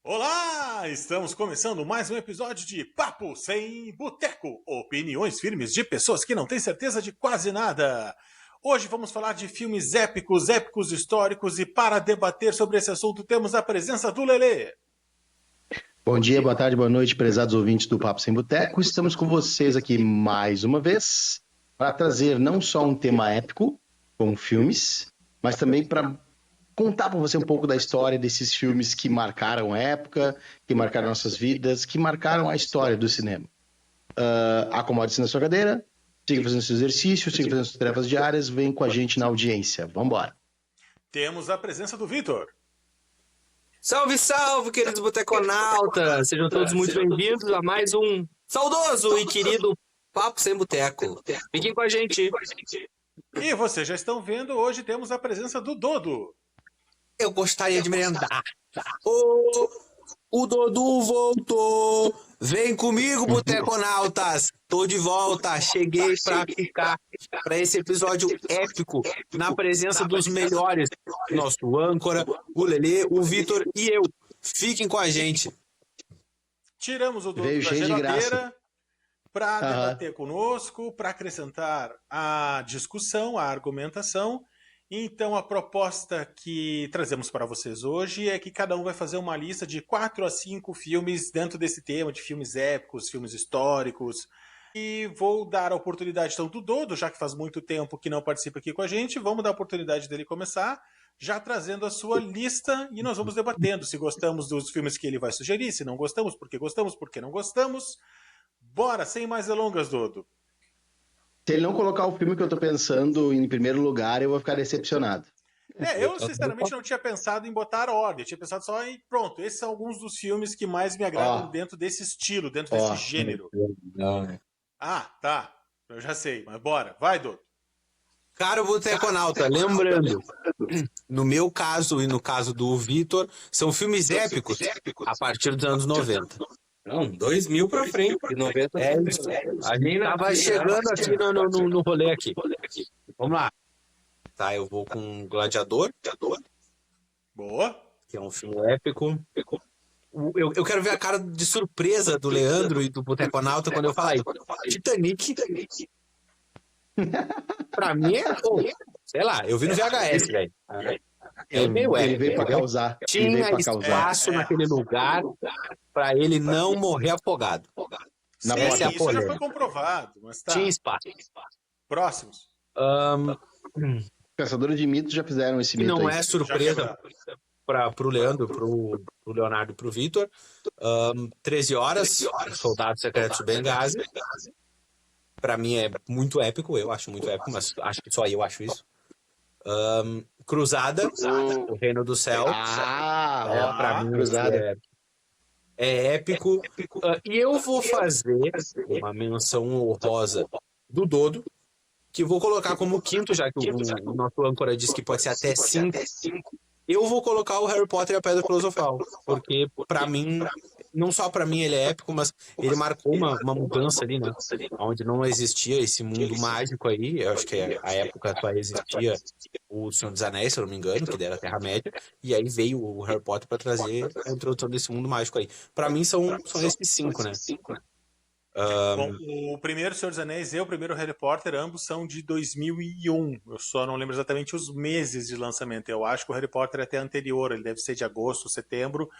Olá! Estamos começando mais um episódio de Papo Sem Boteco. Opiniões firmes de pessoas que não têm certeza de quase nada. Hoje vamos falar de filmes épicos históricos e para debater sobre esse assunto temos a presença do Lelê. Bom dia, boa tarde, boa noite, prezados ouvintes do Papo Sem Boteco. Estamos com vocês aqui mais uma vez para trazer não só um tema épico, como filmes, mas também para contar para você um pouco da história desses filmes que marcaram a época, que marcaram nossas vidas, que marcaram a história do cinema. Acomode-se na sua cadeira, siga fazendo seu exercício, siga fazendo suas tarefas diárias, vem com a gente na audiência. Vamos embora. Temos a presença do Vitor. Salve, salve, queridos boteconautas! Sejam todos muito bem-vindos a mais um saudoso e querido Papo Sem Boteco. Fiquem com a gente. E vocês já estão vendo, hoje temos a presença do Dodo. Eu gostaria de merendar. O Dodu voltou! Vem comigo, boteconautas! Tô de volta, cheguei pra ficar para esse episódio épico na presença dos melhores. Nosso âncora, o Lelê, o Vitor e eu. Fiquem com a gente. Tiramos o Dodo Veio da cheio de graça. geladeira para debater conosco, para acrescentar a discussão, a argumentação. Então, a proposta que trazemos para vocês hoje é que cada um vai fazer uma lista de 4 a 5 filmes dentro desse tema, de filmes épicos, filmes históricos. E vou dar a oportunidade, então, do Dodo, já que faz muito tempo que não participa aqui com a gente, vamos dar a oportunidade dele começar, já trazendo a sua lista, e nós vamos debatendo se gostamos dos filmes que ele vai sugerir, se não gostamos, por que não gostamos. Bora, sem mais delongas, Dodo. Se ele não colocar o filme que eu tô pensando em primeiro lugar, eu vou ficar decepcionado. Eu sinceramente não tinha pensado em botar ordem, eu tinha pensado só em, pronto, esses são alguns dos filmes que mais me agradam dentro desse estilo, dentro desse gênero. Ah, tá, eu já sei, mas bora, vai, Dodo. Caro boteconauta, lembrando, no meu caso e no caso do Vitor, são filmes épicos a partir dos anos 90. Não, 2000 pra frente, de 90. É isso. A gente tava chegando aqui no rolê aqui. Vamos lá. Tá, eu vou com Gladiador, Boa. que é um filme épico. Eu quero ver a cara de surpresa do Leandro e do Boteconauta quando eu falar aí. Titanic. Pra mim é... sei lá, eu vi no VHS, velho. É meio Ele veio pra causar. Tinha espaço naquele lugar pra ele não morrer afogado. Sim, Essa é a isso já polêmica. foi comprovado, mas tá. Tinha espaço. Próximos. Caçadores de mitos já fizeram esse Que mito não aí. é surpresa pro Leandro, pro Leonardo e pro Vitor. 13 horas, Soldados Secretos de Benghazi. Pra mim é muito épico, eu acho muito épico, mas acho que só eu acho isso. Cruzada, O Reino do Céu. Pra mim Cruzada. é épico. E eu vou fazer uma menção honrosa do Dodo, que eu vou colocar como quinto, já que o nosso âncora disse que pode ser até 5. Eu vou colocar o Harry Potter e a Pedra Filosofal, porque pra mim, não só pra mim ele é épico, mas ele marcou uma mudança ali, né? Onde não existia esse mundo mágico aí, eu acho que a época só existia o Senhor dos Anéis, se eu não me engano, que era a Terra-média, e aí veio o Harry Potter pra trazer a introdução desse mundo mágico aí. Pra mim são esses 5, né? Bom, o primeiro Senhor dos Anéis e o primeiro Harry Potter, ambos são de 2001. Eu só não lembro exatamente os meses de lançamento. Eu acho que o Harry Potter é até anterior, ele deve ser de agosto, setembro,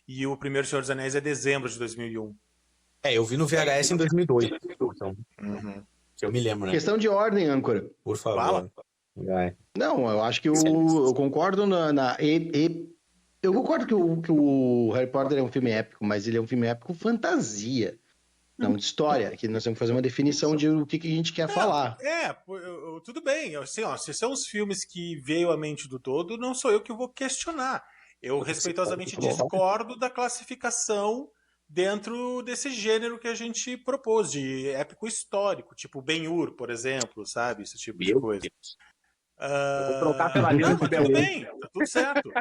e o primeiro Senhor dos Anéis é dezembro de 2001. Eu vi no VHS em 2002, então, que eu me lembro, né? Questão de ordem, âncora. Por favor. Fala. Vai. Não, eu acho que eu concordo eu concordo que o Harry Potter é um filme épico, mas ele é um filme épico fantasia, não de história, que nós temos que fazer uma definição de o que a gente quer falar. Tudo bem. Assim, se são os filmes que veio à mente do todo, não sou eu que vou questionar. Eu respeitosamente discordo da classificação dentro desse gênero que a gente propôs, de épico histórico, tipo Ben-Hur, por exemplo, sabe? Esse tipo de coisa. Eu vou trocar pela lista Não, mas tudo bem, tá tudo certo.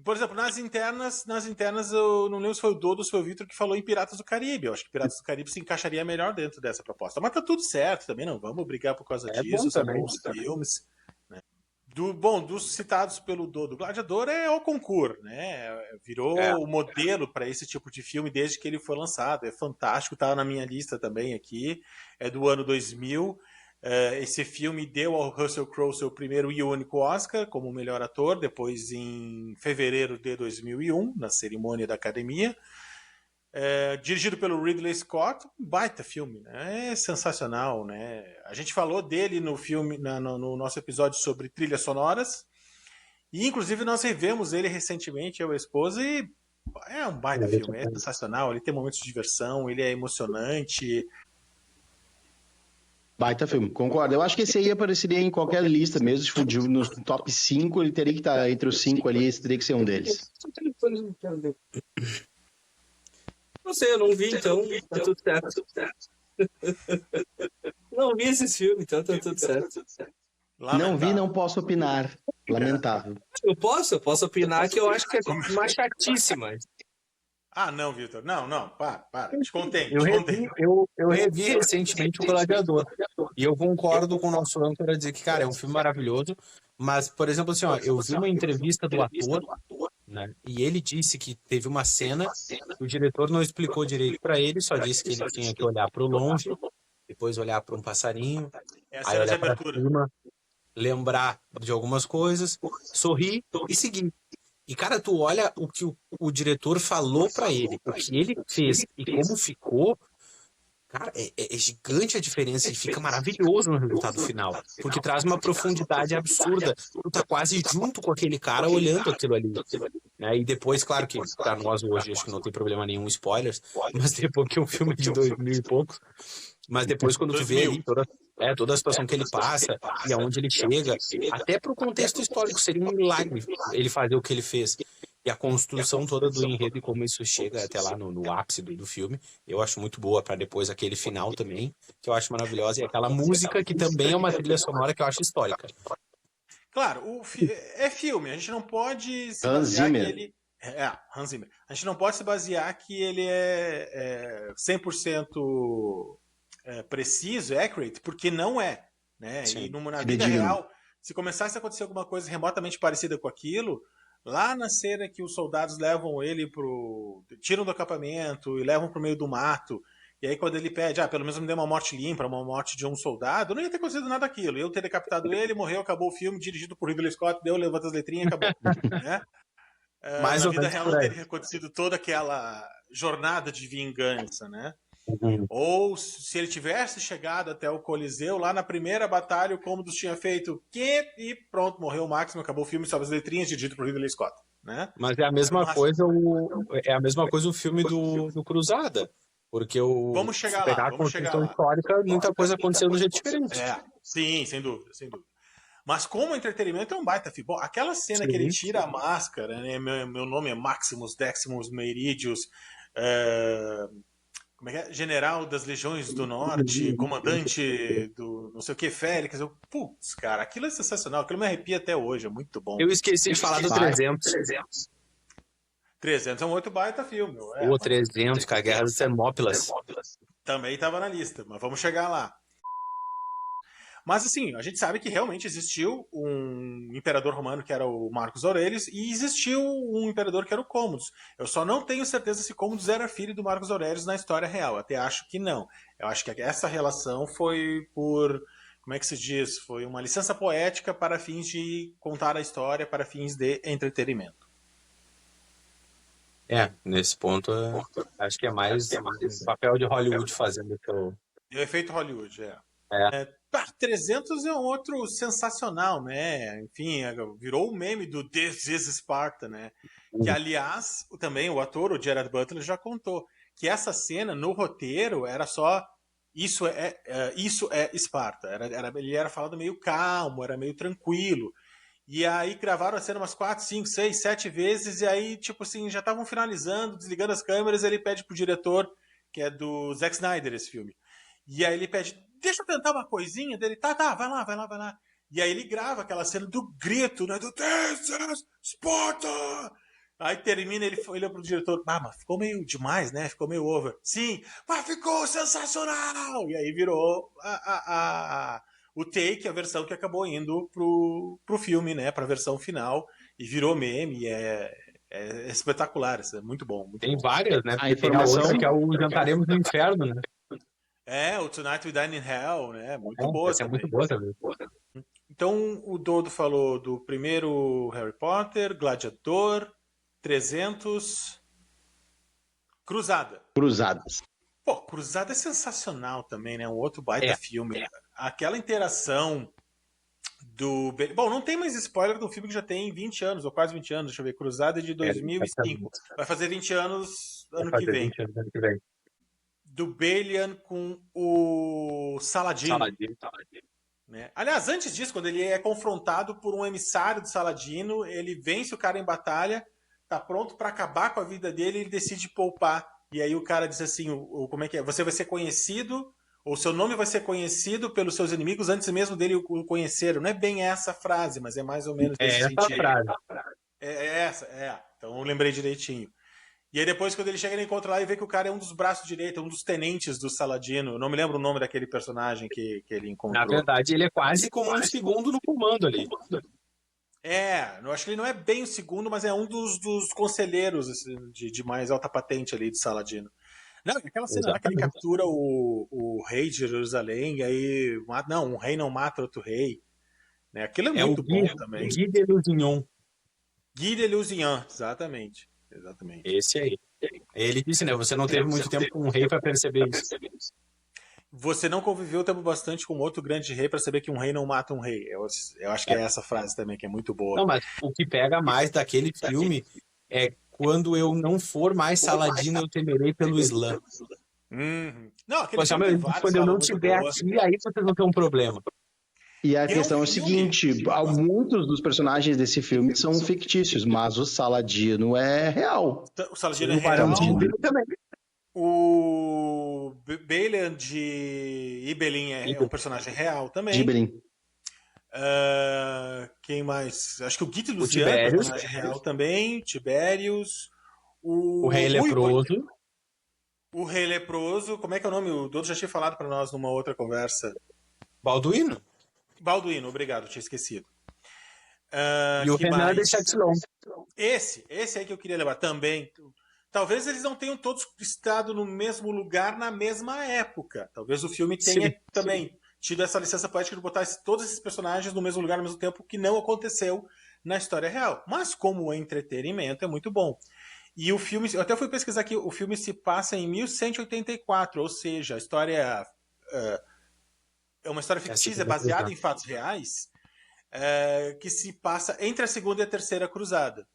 Por exemplo, nas internas, eu não lembro se foi o Dodo ou se foi o Vitor que falou em Piratas do Caribe. Eu acho que Piratas do Caribe se encaixaria melhor dentro dessa proposta. Mas tá tudo certo também, não vamos brigar por causa disso, são bons filmes. Né? Dos citados pelo do Gladiador é o concurso, né? Virou o modelo para esse tipo de filme desde que ele foi lançado. É fantástico, tá na minha lista também aqui. É do ano 2000. Esse filme deu ao Russell Crowe seu primeiro e único Oscar como melhor ator, depois em fevereiro de 2001, na cerimônia da Academia. Dirigido pelo Ridley Scott, um baita filme, né? É sensacional, né? A gente falou dele no filme, no nosso episódio sobre trilhas sonoras, e inclusive nós revemos ele recentemente, eu e a esposa, e é um baita filme, é sensacional, ele tem momentos de diversão, ele é emocionante. Baita filme, concordo. Eu acho que esse aí apareceria em qualquer lista mesmo, se for no top 5, ele teria que estar entre os 5 ali, esse teria que ser um deles. Não sei, eu não vi, então tá tudo certo. Não vi esses filmes, então tá tudo certo. Não vi, não posso opinar. Lamentável. Eu posso opinar que eu acho que é uma chatice, mas... Ah, não, Vitor. Não, para. Te contém. Eu revi recentemente o Gladiador. E eu concordo com o nosso âncora dizer que, cara, é um filme maravilhoso. Mas, por exemplo, assim, ó, eu vi uma entrevista do ator, né? E ele disse que teve uma cena que o diretor não explicou direito para ele, só disse que ele tinha que olhar para o longe, depois olhar para um passarinho, aí olhar para cima, lembrar de algumas coisas, sorrir e seguir. E, cara, tu olha o que o diretor falou para ele, o que ele fez e como ficou, cara, é gigante a diferença e fica maravilhoso no resultado final, porque traz uma profundidade absurda. Tu tá quase junto com aquele cara olhando aquilo ali. Né? E depois, claro que pra nós hoje acho que não tem problema nenhum spoilers, mas depois que o filme é de 2000 e poucos, mas depois quando tu vê ali toda a situação que ele passa e aonde ele chega, até pro contexto histórico seria um milagre ele fazer o que ele fez. E a construção toda do enredo e como isso chega até lá no ápice do filme, eu acho muito boa, para depois aquele final também, que eu acho maravilhosa, e aquela música que também é uma trilha sonora que eu acho histórica. Claro, é filme, a gente não pode se basear que ele... Hans Zimmer. A gente não pode se basear que ele é 100% preciso, accurate, porque não é. Né? Sim. E na vida real, se começasse a acontecer alguma coisa remotamente parecida com aquilo, lá na cena que os soldados levam ele tiram do acampamento e levam pro meio do mato, e aí quando ele pede, pelo menos me dê uma morte limpa, uma morte de um soldado, não ia ter acontecido nada daquilo. Eu ter decapitado ele, morreu, acabou o filme, dirigido por Ridley Scott, levanta as letrinhas e acabou. Né? Mais na vida real não teria acontecido toda aquela jornada de vingança, né? Ou se ele tivesse chegado até o Coliseu, lá na primeira batalha, o Commodus tinha feito e pronto, morreu o Máximo, acabou o filme, sobe as letrinhas, dirigido por Ridley Scott. Né? Mas é a mesma coisa o filme do Cruzada. Porque vamos chegar lá, a construção histórica, muita coisa aconteceu de um jeito diferente. Sim, sem dúvida. Mas como entretenimento é um baita filme. Bom, aquela cena que ele tira a máscara, né? Meu nome é Maximus Decimus Meridius, como é que é? General das Legiões do Norte, comandante do não sei o que, Félix. Putz, cara, aquilo é sensacional, aquilo me arrepia até hoje, é muito bom. Eu esqueci de falar do 300. 300 é um outro baita filme. O 300, com a Guerra dos Termópilas. Também estava na lista, mas vamos chegar lá. Mas assim, a gente sabe que realmente existiu um imperador romano que era o Marcos Aurelius e existiu um imperador que era o Commodus. Eu só não tenho certeza se Commodus era filho do Marcos Aurelius na história real. Até acho que não. Eu acho que essa relação foi como é que se diz? Foi uma licença poética para fins de contar a história, para fins de entretenimento. Nesse ponto, acho que é mais papel de Hollywood fazendo o o efeito Hollywood, 300 é um outro sensacional, né? Enfim, virou o meme do This is Sparta, né? Que, aliás, também o ator, o Gerard Butler, já contou que essa cena, no roteiro, era só isso é Esparta. Ele era falado meio calmo, era meio tranquilo. E aí gravaram a cena umas 4, 5, 6, 7 vezes, e aí, tipo assim, já estavam finalizando, desligando as câmeras, ele pede pro diretor, que é do Zack Snyder, esse filme. E aí ele pede, deixa eu tentar uma coisinha dele, tá, vai lá. E aí ele grava aquela cena do grito, né, do This is Sparta! Aí termina, ele olha pro diretor, mas ficou meio demais, né, ficou meio over. Sim, mas ficou sensacional! E aí virou o Take, a versão que acabou indo pro filme, né? Pra versão final. E virou meme. É espetacular. Isso é muito bom. Muito Tem bom. várias, né? A Porque tem a informação- outra que é o Jantaremos no Inferno, né? O Tonight We Dine in Hell, né? Muito boa Essa é também. muito boa também. Então, o Dodo falou do primeiro Harry Potter, Gladiador, 300, Cruzada. Cruzadas. Pô, Cruzada é sensacional também, né? Um outro baita filme. Aquela interação do... Bom, não tem mais spoiler do filme que já tem 20 anos, ou quase 20 anos. Deixa eu ver, Cruzada é de 2005. Vai fazer 20 anos ano que vem. Do Balian com o Saladino. Né? Aliás, antes disso, quando ele é confrontado por um emissário do Saladino, ele vence o cara em batalha, tá pronto para acabar com a vida dele, ele decide poupar. E aí o cara diz assim, como é que é? Você vai ser conhecido, ou seu nome vai ser conhecido pelos seus inimigos antes mesmo dele o conhecer. Não é bem essa frase, mas é mais ou menos nesse sentido. Frase. É essa. Então eu lembrei direitinho. E aí depois, quando ele chega, ele encontra lá e vê que o cara é um dos braços direitos, um dos tenentes do Saladino. Eu não me lembro o nome daquele personagem que ele encontrou. Na verdade, ele é quase como um segundo no comando ali. Eu acho que ele não é bem o segundo, mas é um dos conselheiros assim, de mais alta patente ali do Saladino. Não, aquela cena lá que ele captura o rei de Jerusalém, e aí... Não, um rei não mata outro rei. Né? Aquilo é muito bom também. Guy de Lusignan. Guy de Lusignan, exatamente. Esse aí. Ele disse, né? Você não teve muito tempo com um rei para perceber isso. Você não conviveu tempo bastante com outro grande rei para saber que um rei não mata um rei. Eu acho que é essa frase também, que é muito boa. Não, mas o que pega mais daquele filme é quando eu não for mais Saladino, eu temerei pelo Islã. Não, aquele filme tem várias quando eu não falas muito tiver boas. aqui, aí vocês vão ter um problema. E a questão é o filme. seguinte, muitos dos personagens desse filme são fictícios, mas o Saladino é real. O Saladino é O Barão real. de também. O Balian de Ibelin é um personagem real também. Gibelin. Quem mais? Acho que o Guy de Lusignan é um personagem real também. Tiberius. O Rei Leproso. O Rei Leproso. Como é que é o nome? O Dodo já tinha falado para nós numa outra conversa. Balduino. Balduino, obrigado, tinha esquecido. E o Renan de Chatillon. Esse aí que eu queria levar também. Talvez eles não tenham todos estado no mesmo lugar na mesma época. Talvez o filme tenha também tido essa licença poética de botar todos esses personagens no mesmo lugar ao mesmo tempo, que não aconteceu na história real. Mas como entretenimento é muito bom. E o filme, eu até fui pesquisar aqui, o filme se passa em 1184, ou seja, a história é uma história fictícia, baseada em fatos reais, que se passa entre a Segunda e a Terceira Cruzada.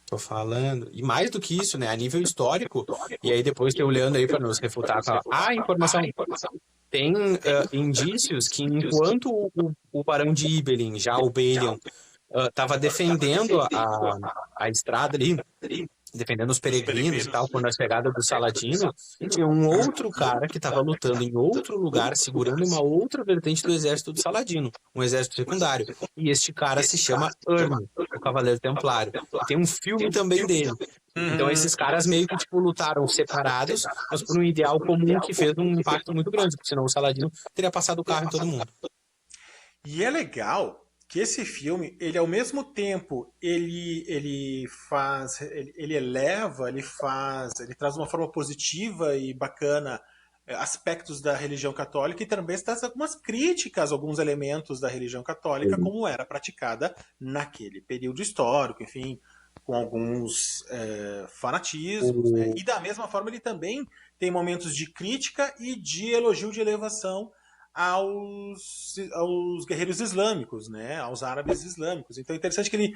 Tô falando. E mais do que isso, né? A nível histórico, e aí depois tem o Leandro aí para nos refutar a informação. Tem indícios que enquanto o Barão de Ibelin, já o Balian, estava defendendo a estrada ali, defendendo os peregrinos e tal, quando a chegada do Saladino, tinha um outro cara que estava lutando em outro lugar, segurando uma outra vertente do exército do Saladino, um exército secundário. E este cara se chama Ermo, o Cavaleiro Templário. E tem um filme também dele. Então esses caras meio que tipo, lutaram separados, mas por um ideal comum que fez um impacto muito grande, porque senão o Saladino teria passado o carro em todo mundo. E é legal que esse filme, ele ao mesmo tempo, ele traz uma forma positiva e bacana aspectos da religião católica e também traz algumas críticas, alguns elementos da religião católica, como era praticada naquele período histórico, enfim, com alguns fanatismos. Né? E da mesma forma ele também tem momentos de crítica e de elogio, de elevação aos guerreiros islâmicos, né? Aos árabes islâmicos. Então é interessante que ele,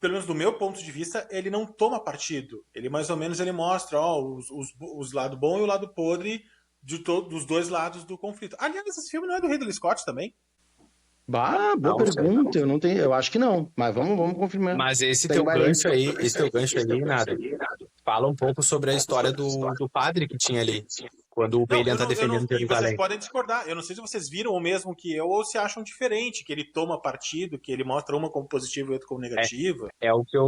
pelo menos do meu ponto de vista, ele não toma partido. Ele mais ou menos ele mostra os lado bom e o lado podre dos dois lados do conflito. Aliás, esse filme não é do Ridley Scott também? Boa pergunta, eu acho que não, mas vamos confirmar. Mas esse teu gancho aí, nada. Fala um pouco sobre a história do padre que tinha ali. Quando o Não, Balian tá e defendendo vocês Jerusalém. podem discordar. Eu não sei se vocês viram o mesmo que eu ou se acham diferente, que ele toma partido, que ele mostra uma como positiva e outra como negativa. É o que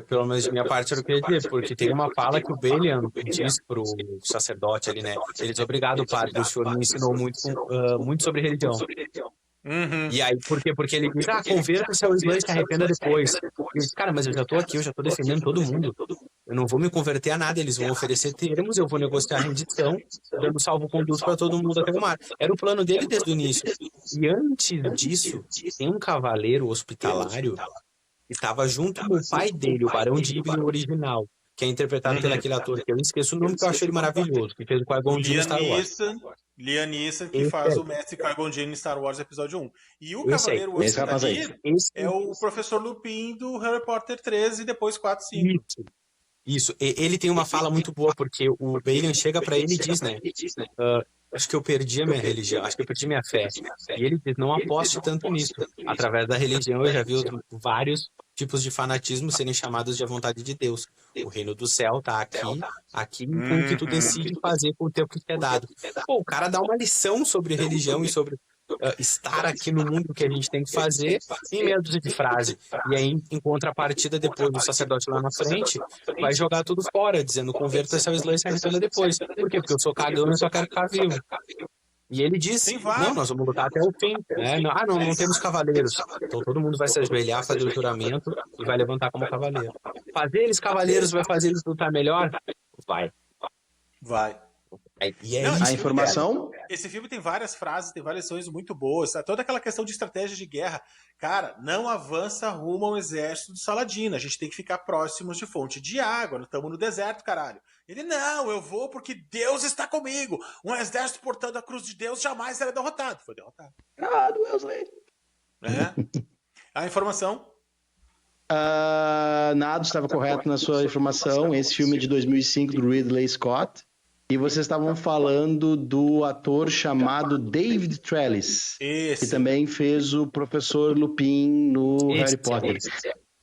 pelo menos de minha parte, eu queria dizer, porque tem uma fala que o Balian diz pro sacerdote ali, né? Ele diz, obrigado, padre, o senhor me ensinou muito sobre religião. Uhum. E aí, por quê? Porque ele diz, converta-se ao Islã e se arrependa depois. E eu disse, cara, mas eu já tô aqui, eu já tô defendendo todo mundo. Eu não vou me converter a nada, eles vão oferecer termos, eu vou negociar a rendição, dando salvo-conduto para todo mundo até o mar. Era o plano dele desde o início. E antes disso, tem um cavaleiro hospitalário que estava junto com o pai dele, o Barão de Ibn original, que é interpretado pelo aquele ator, que eu esqueço o nome, que eu achei ele maravilhoso, que fez o Qui-Gon Jinn no Star Wars. Liam Neeson, que Esse faz aí. o mestre Qui-Gon Jinn em Star Wars Episódio 1. E o Esse aí. Cavaleiro Esse rapaz aí. Hospitaleiro é o Professor Lupin do Harry Potter 13 e depois 4, 5. Isso. Ele tem uma fala muito boa, porque o Balian chega pra ele e diz, né? Acho que eu perdi a minha religião, acho que eu perdi minha fé. E ele diz, não aposte tanto nisso. Através da religião eu já vi vários tipos de fanatismo serem chamados de a vontade de Deus. O reino do céu tá aqui com o que tu decide fazer com o tempo que te é dado. Pô, o cara dá uma lição sobre religião e sobre estar aqui no mundo que a gente tem que fazer em meia dúzia de frase. E aí, em contrapartida, depois do sacerdote lá na frente, vai jogar tudo fora, dizendo converta-se ao Islã e se arrependa depois. Por quê? Porque eu sou cagão e eu só quero ficar vivo. E ele diz, não, nós vamos lutar até o fim. Né? Não temos cavaleiros. Então todo mundo vai se ajoelhar, fazer o juramento e vai levantar como cavaleiro. Fazer eles cavaleiros vai fazer eles lutar melhor? Vai. E é Não, isso, A informação... Esse filme tem várias frases, tem várias lições muito boas. Toda aquela questão de estratégia de guerra. Cara, não avança rumo ao exército do Saladino. A gente tem que ficar próximos de fonte de água. Nós estamos no deserto, caralho. Ele, não, eu vou porque Deus está comigo. Um exército portando a cruz de Deus jamais será derrotado. Foi derrotado. Wesley. A informação? Nada estava correto na sua informação. Esse filme é de 2005 do Ridley Scott. E vocês estavam falando do ator chamado David Trellis, que também fez o Professor Lupin no Harry Potter.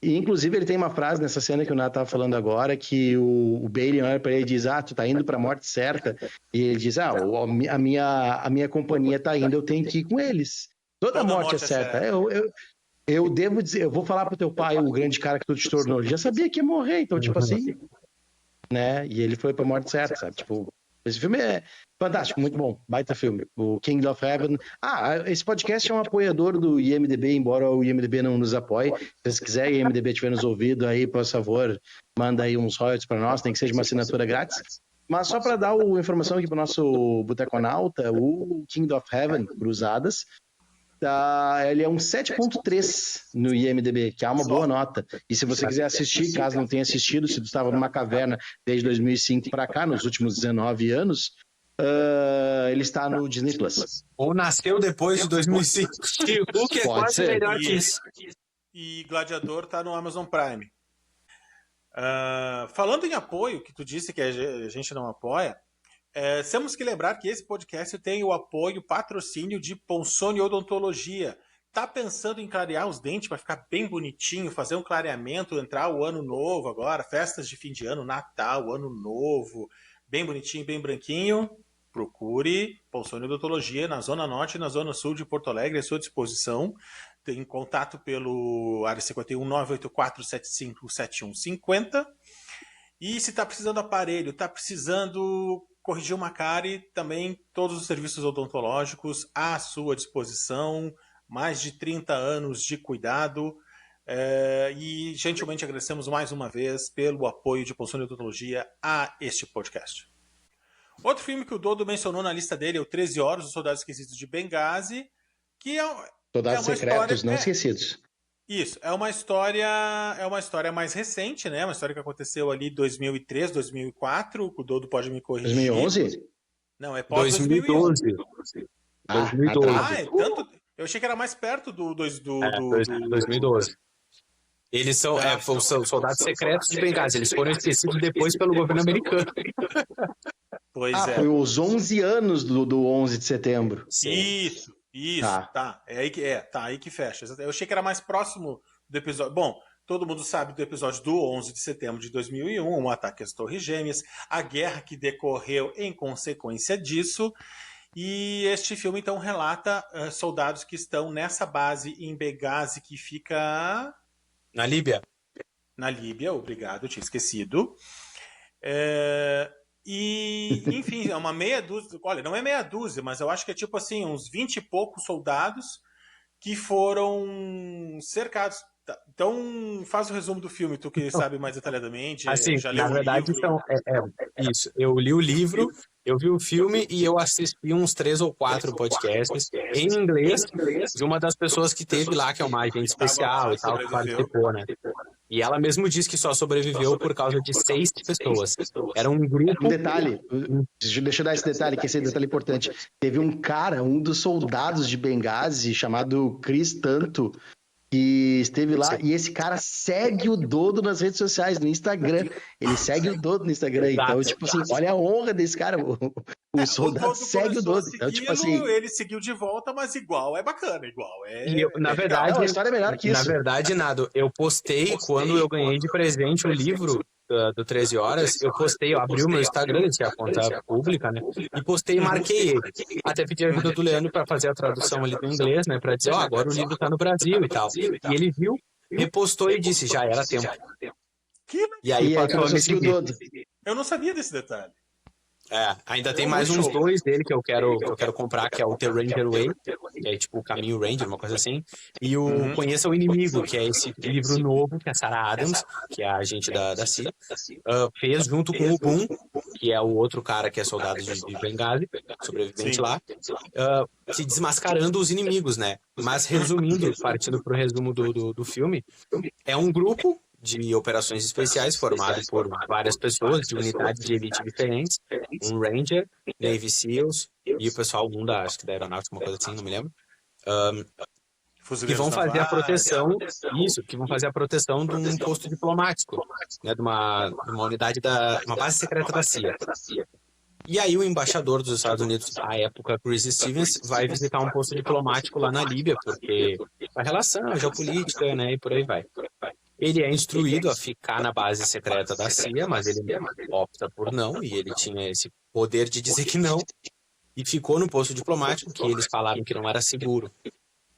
E, inclusive, ele tem uma frase nessa cena que o Nath estava falando agora, que o Balian olha para ele e diz, tu tá indo para a morte certa. E ele diz, a minha companhia tá indo, eu tenho que ir com eles. Toda morte é certa. Eu devo dizer, eu vou falar pro teu pai, o grande cara que tu te tornou, ele já sabia que ia morrer, então, tipo assim... Né? E ele foi pra morte certa, sabe? Tipo, esse filme é fantástico, muito bom, baita filme. O King of Heaven. Esse podcast é um apoiador do IMDb, embora o IMDb não nos apoie. Se vocês quiserem, o IMDb tiver nos ouvido aí, por favor, manda aí uns royalties pra nós, tem que ser de uma assinatura grátis. Mas só para dar a informação aqui pro nosso Boteconauta, o King of Heaven, Cruzadas, ele é um 7.3 no IMDb, que é uma boa nota. E se você quiser assistir, caso não tenha assistido, se tu estava numa caverna desde 2005 para cá, nos últimos 19 anos, ele está no Disney Plus. Ou nasceu depois de 2005. O que é Pode quase ser. melhor que isso. E Gladiador tá no Amazon Prime. Falando em apoio, que tu disse que a gente não apoia, temos que lembrar que esse podcast tem o apoio, patrocínio de Ponsone Odontologia. Tá pensando em clarear os dentes para ficar bem bonitinho, fazer um clareamento, entrar o ano novo agora, festas de fim de ano, Natal, Ano Novo, bem bonitinho, bem branquinho? Procure Ponsone Odontologia na Zona Norte e na Zona Sul de Porto Alegre à sua disposição. Tem contato pelo área 51 984 75 7150. E se está precisando de aparelho, está precisando corrigir uma cárie, também todos os serviços odontológicos à sua disposição, mais de 30 anos de cuidado, e gentilmente agradecemos mais uma vez pelo apoio de Ponsone Odontologia a este podcast. Outro filme que o Dodo mencionou na lista dele é o 13 Horas, Os Soldados Esquecidos de Benghazi, que Soldados Secretos Não Esquecidos. Isso, é uma história mais recente, né? Uma história que aconteceu ali em 2003, 2004. O Dodo pode me corrigir. 2011? Não, é pós 2012. 2012. É tanto. Eu achei que era mais perto do 2012. Eles são soldados secretos de Benghazi. Eles foram esquecidos depois pelo governo americano. Pois é. Foi os 11 anos do 11 de setembro. Isso. Tá. É aí que fecha. Eu achei que era mais próximo do episódio. Bom, Todo mundo sabe do episódio do 11 de setembro de 2001, um ataque às Torres Gêmeas, a guerra que decorreu em consequência disso. E este filme, então, relata soldados que estão nessa base em Benghazi, que fica... Na Líbia. Na Líbia, obrigado, tinha esquecido. E, enfim, é uma meia dúzia... Olha, não é meia dúzia, mas eu acho que é tipo assim, uns 20 e poucos soldados que foram cercados. Então, faz o resumo do filme, tu que sabe mais detalhadamente. Assim, já leu na o verdade, livro. são, isso. Eu li o livro, eu vi o filme e eu assisti uns 3 ou 4 podcasts em inglês de uma das pessoas que teve lá, que é uma agente especial e tal, que participou, né? E ela mesmo disse que só sobreviveu por causa de 6 pessoas. Era um grupo... Um detalhe, deixa eu dar esse detalhe, que esse detalhe é importante. Teve um cara, um dos soldados de Benghazi, chamado Chris Tanto, que esteve lá, e esse cara segue o Dodo nas redes sociais, no Instagram. Ele segue o Dodo no Instagram. Então, tipo assim, olha a honra desse cara. O soldado segue o Dodo. Então, tipo assim... Ele seguiu de volta, mas igual é bacana, igual. E eu, na verdade, não, a história é melhor que isso. Na verdade, Nado, eu postei quando eu ganhei de presente o livro do 13 Horas, eu abri o meu Instagram, que é a conta pública, né? E postei e marquei ele. Até pedi a ajuda do Leandro para fazer a tradução ali do inglês, né? Para dizer, agora o livro tá no Brasil e tal. E ele viu, repostou e disse, já era tempo. E aí passou a me seguir. Eu não sabia desse detalhe. Ainda tem mais uns 2 dele que eu quero comprar, que é o The Ranger Way, que é tipo o Caminho Ranger, uma coisa assim, e o Conheça o Inimigo, que é esse livro novo que a Sarah Adams, que é a agente da CIA, fez junto com o Boom, que é o outro cara que é soldado de Benghazi, sobrevivente lá, se desmascarando os inimigos, né? Mas resumindo, partindo pro resumo do filme, é um grupo de operações especiais formado por várias pessoas de unidades de elite diferentes, um Ranger, Navy SEALs e o pessoal, acho que da aeronáutica, uma coisa assim, não me lembro, que vão fazer a proteção, que vão fazer a proteção de um posto diplomático, né, de uma unidade uma base secreta da CIA. E aí o embaixador dos Estados Unidos, à época, Chris Stevens, vai visitar um posto diplomático lá na Líbia, porque a relação, a geopolítica, né, e por aí vai. Ele é instruído a ficar na base secreta da CIA, mas ele opta por não, e ele tinha esse poder de dizer que não, e ficou no posto diplomático, que eles falaram que não era seguro.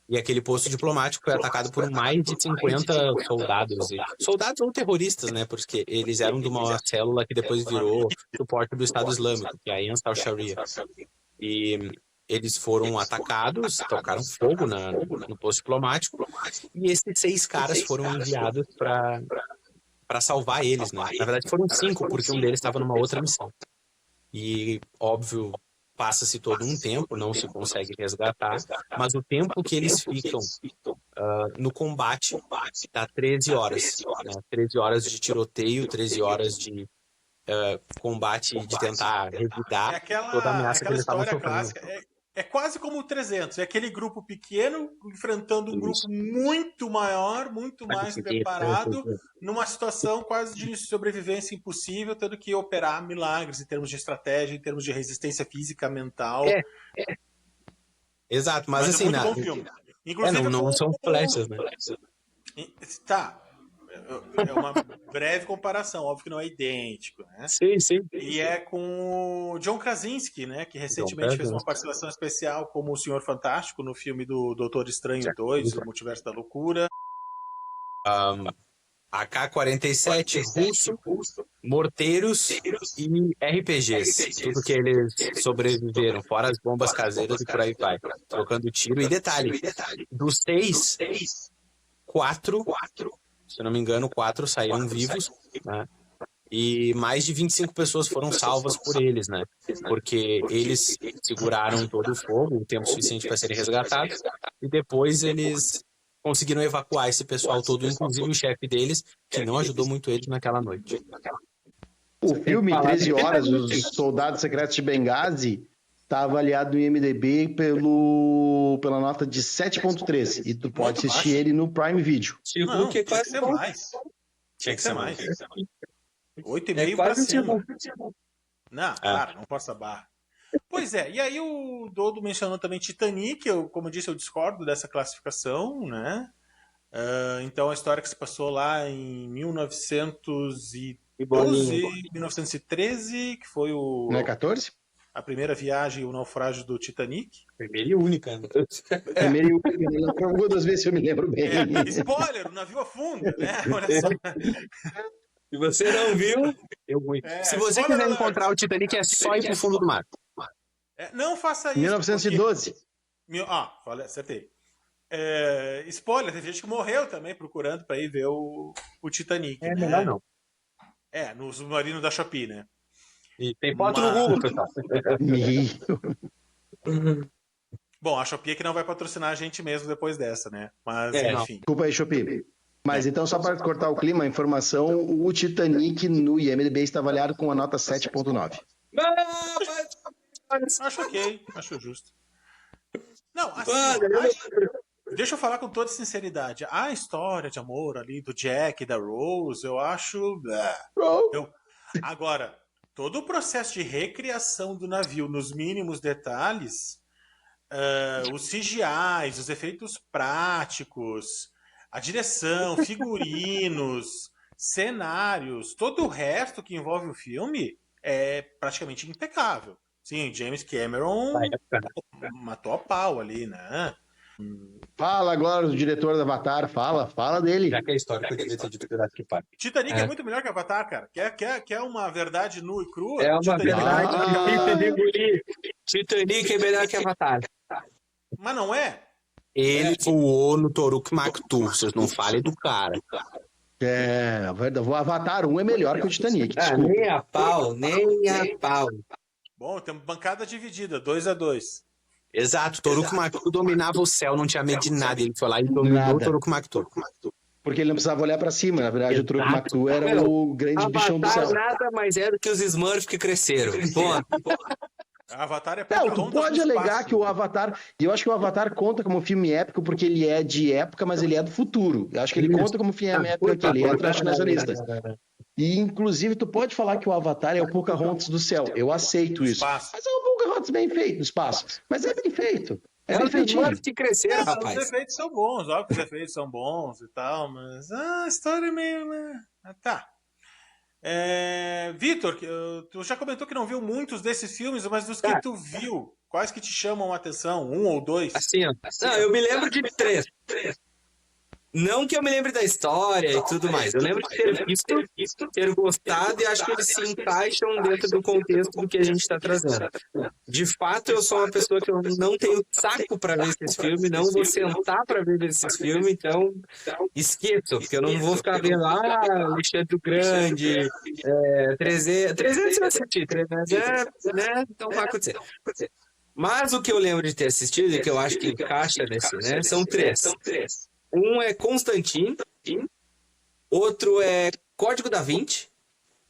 E aquele posto diplomático foi atacado por mais de 50 soldados. Soldados ou terroristas, né? Porque eles eram de uma célula que depois virou suporte do Estado Islâmico, que é a Ansar Sharia. E eles foram atacados, tocaram fogo no posto diplomático, e esses 6 caras foram enviados para salvar eles, né? Na verdade foram 5, porque um deles estava numa outra missão. E, óbvio, passa-se todo um tempo, não se consegue resgatar, mas o tempo que eles ficam no combate dá 13 horas. Né? 13 horas de tiroteio, 13 horas de combate, de tentar revidar toda a ameaça que eles estavam sofrendo. É quase como o 300, é aquele grupo pequeno enfrentando um grupo muito maior, muito mais preparado, numa situação quase de sobrevivência impossível, tendo que operar milagres em termos de estratégia, em termos de resistência física, mental. Exato, mas assim, é muito bom filme. Inclusive, não são flechas, né? Tá. É uma breve comparação, óbvio que não é idêntico, né? Sim, sim. E é com o John Krasinski, né? Que recentemente fez uma participação especial como o Senhor Fantástico no filme do Doutor Estranho 2, O Multiverso da Loucura. AK-47 russo, morteiros e RPGs. Tudo que eles sobreviveram, fora as bombas caseiras e por aí vai. Trocando tiro. E detalhe, dos 6, 4... Se eu não me engano, 4 saíram vivos, né? E mais de 25 pessoas foram salvas por eles, né? Porque eles seguraram todo o fogo, o tempo suficiente para serem resgatados, e depois eles conseguiram evacuar esse pessoal todo, inclusive o chefe deles, que não ajudou muito eles naquela noite. O filme, 13 Horas, Os Soldados Secretos de Benghazi, está avaliado no IMDb pela nota de 7.3. E tu pode assistir ele no Prime Video. Não, tinha que ser mais. Tinha que ser mais. 8,5 para cima. Não, claro, não posso barra. Pois é, e aí o Dodo mencionou também Titanic, como eu disse, eu discordo dessa classificação, né? Então a história que se passou lá em 1912, 1913, que foi Não é 14? a primeira viagem, o naufrágio do Titanic. Primeira e única. Né? Primeiro e último, algumas das vezes eu me lembro bem. Spoiler, o navio afunda, né? Olha só. Se você não viu, eu ruim. Se você spoiler quiser alert. encontrar o Titanic, é só ir pro fundo do mar. Não faça isso. 1912. Olha, acertei. Spoiler, teve gente que morreu também procurando para ir ver o Titanic. É né? melhor não. No submarino da Shopee, né? E tem foto no Google, pessoal. Bom, a Shopee é que não vai patrocinar a gente mesmo depois dessa, né? Mas, enfim. Desculpa aí, Shopee. Mas então, só para cortar o clima, a informação, o Titanic no IMDb está avaliado com a nota 7.9. Acho ok, acho justo. Não, assim, deixa eu falar com toda sinceridade. A história de amor ali do Jack e da Rose, eu acho... Agora, todo o processo de recriação do navio nos mínimos detalhes, os CGIs, os efeitos práticos, a direção, figurinos, cenários, todo o resto que envolve o filme é praticamente impecável. Sim, James Cameron matou a pau ali, né? Fala agora do diretor do Avatar, fala dele. Já que a história que eu devia ter dito Jurassic Park. Titanic é muito melhor que Avatar, cara. Quer uma verdade nua e crua? É uma Titanic verdade. Titanic é melhor que Avatar. Mas não é? Ele voou no Toruk Maktu, vocês não falem do cara. O Avatar 1 é melhor que o Titanic, desculpa. Nem a pau. Bom, temos bancada dividida, 2-2. Exato, Toruk Maktu dominava o céu, não tinha medo de nada. Ele foi lá e dominou o Toruk Maktu. Porque ele não precisava olhar pra cima, na verdade o Toruk Maktu era o grande bichão do céu. Nada mais é do que os Smurfs que cresceram. Avatar é Não, tu pode alegar que o Avatar... E eu acho que o Avatar conta como filme épico porque ele é de época, mas ele é do futuro. Eu acho que ele conta como filme épico porque ele entra nessa lista. E, inclusive, tu pode falar que o Avatar é o Pocahontas do céu. Eu aceito isso. Espaço. Mas é um Pocahontas bem feito no espaço. Mas é bem feito. É bem os feitinho. Smurfs que cresceram, Os rapaz. efeitos são bons, óbvio que os efeitos são bons e tal, mas a história é meio... né? Tá. Vitor, tu já comentou que não viu muitos desses filmes, mas dos que tu viu, quais que te chamam a atenção? Um ou dois? Assim, ó. Não, eu me lembro de 3. Não que eu me lembre da história e tudo mais. Eu lembro de ter visto, ter gostado e acho que eles se encaixam dentro do contexto do que a gente está trazendo. De fato, eu sou uma pessoa que eu não tenho saco para ver esses filmes, não vou sentar para ver esses filmes, então esqueço, porque eu não vou ficar vendo Alexandre o Grande, 300 eu assisti, 300, né? Então vai acontecer. Mas o que eu lembro de ter assistido e que eu acho que encaixa nesse, né, são 3. Um é Constantine, outro é Código da Vinci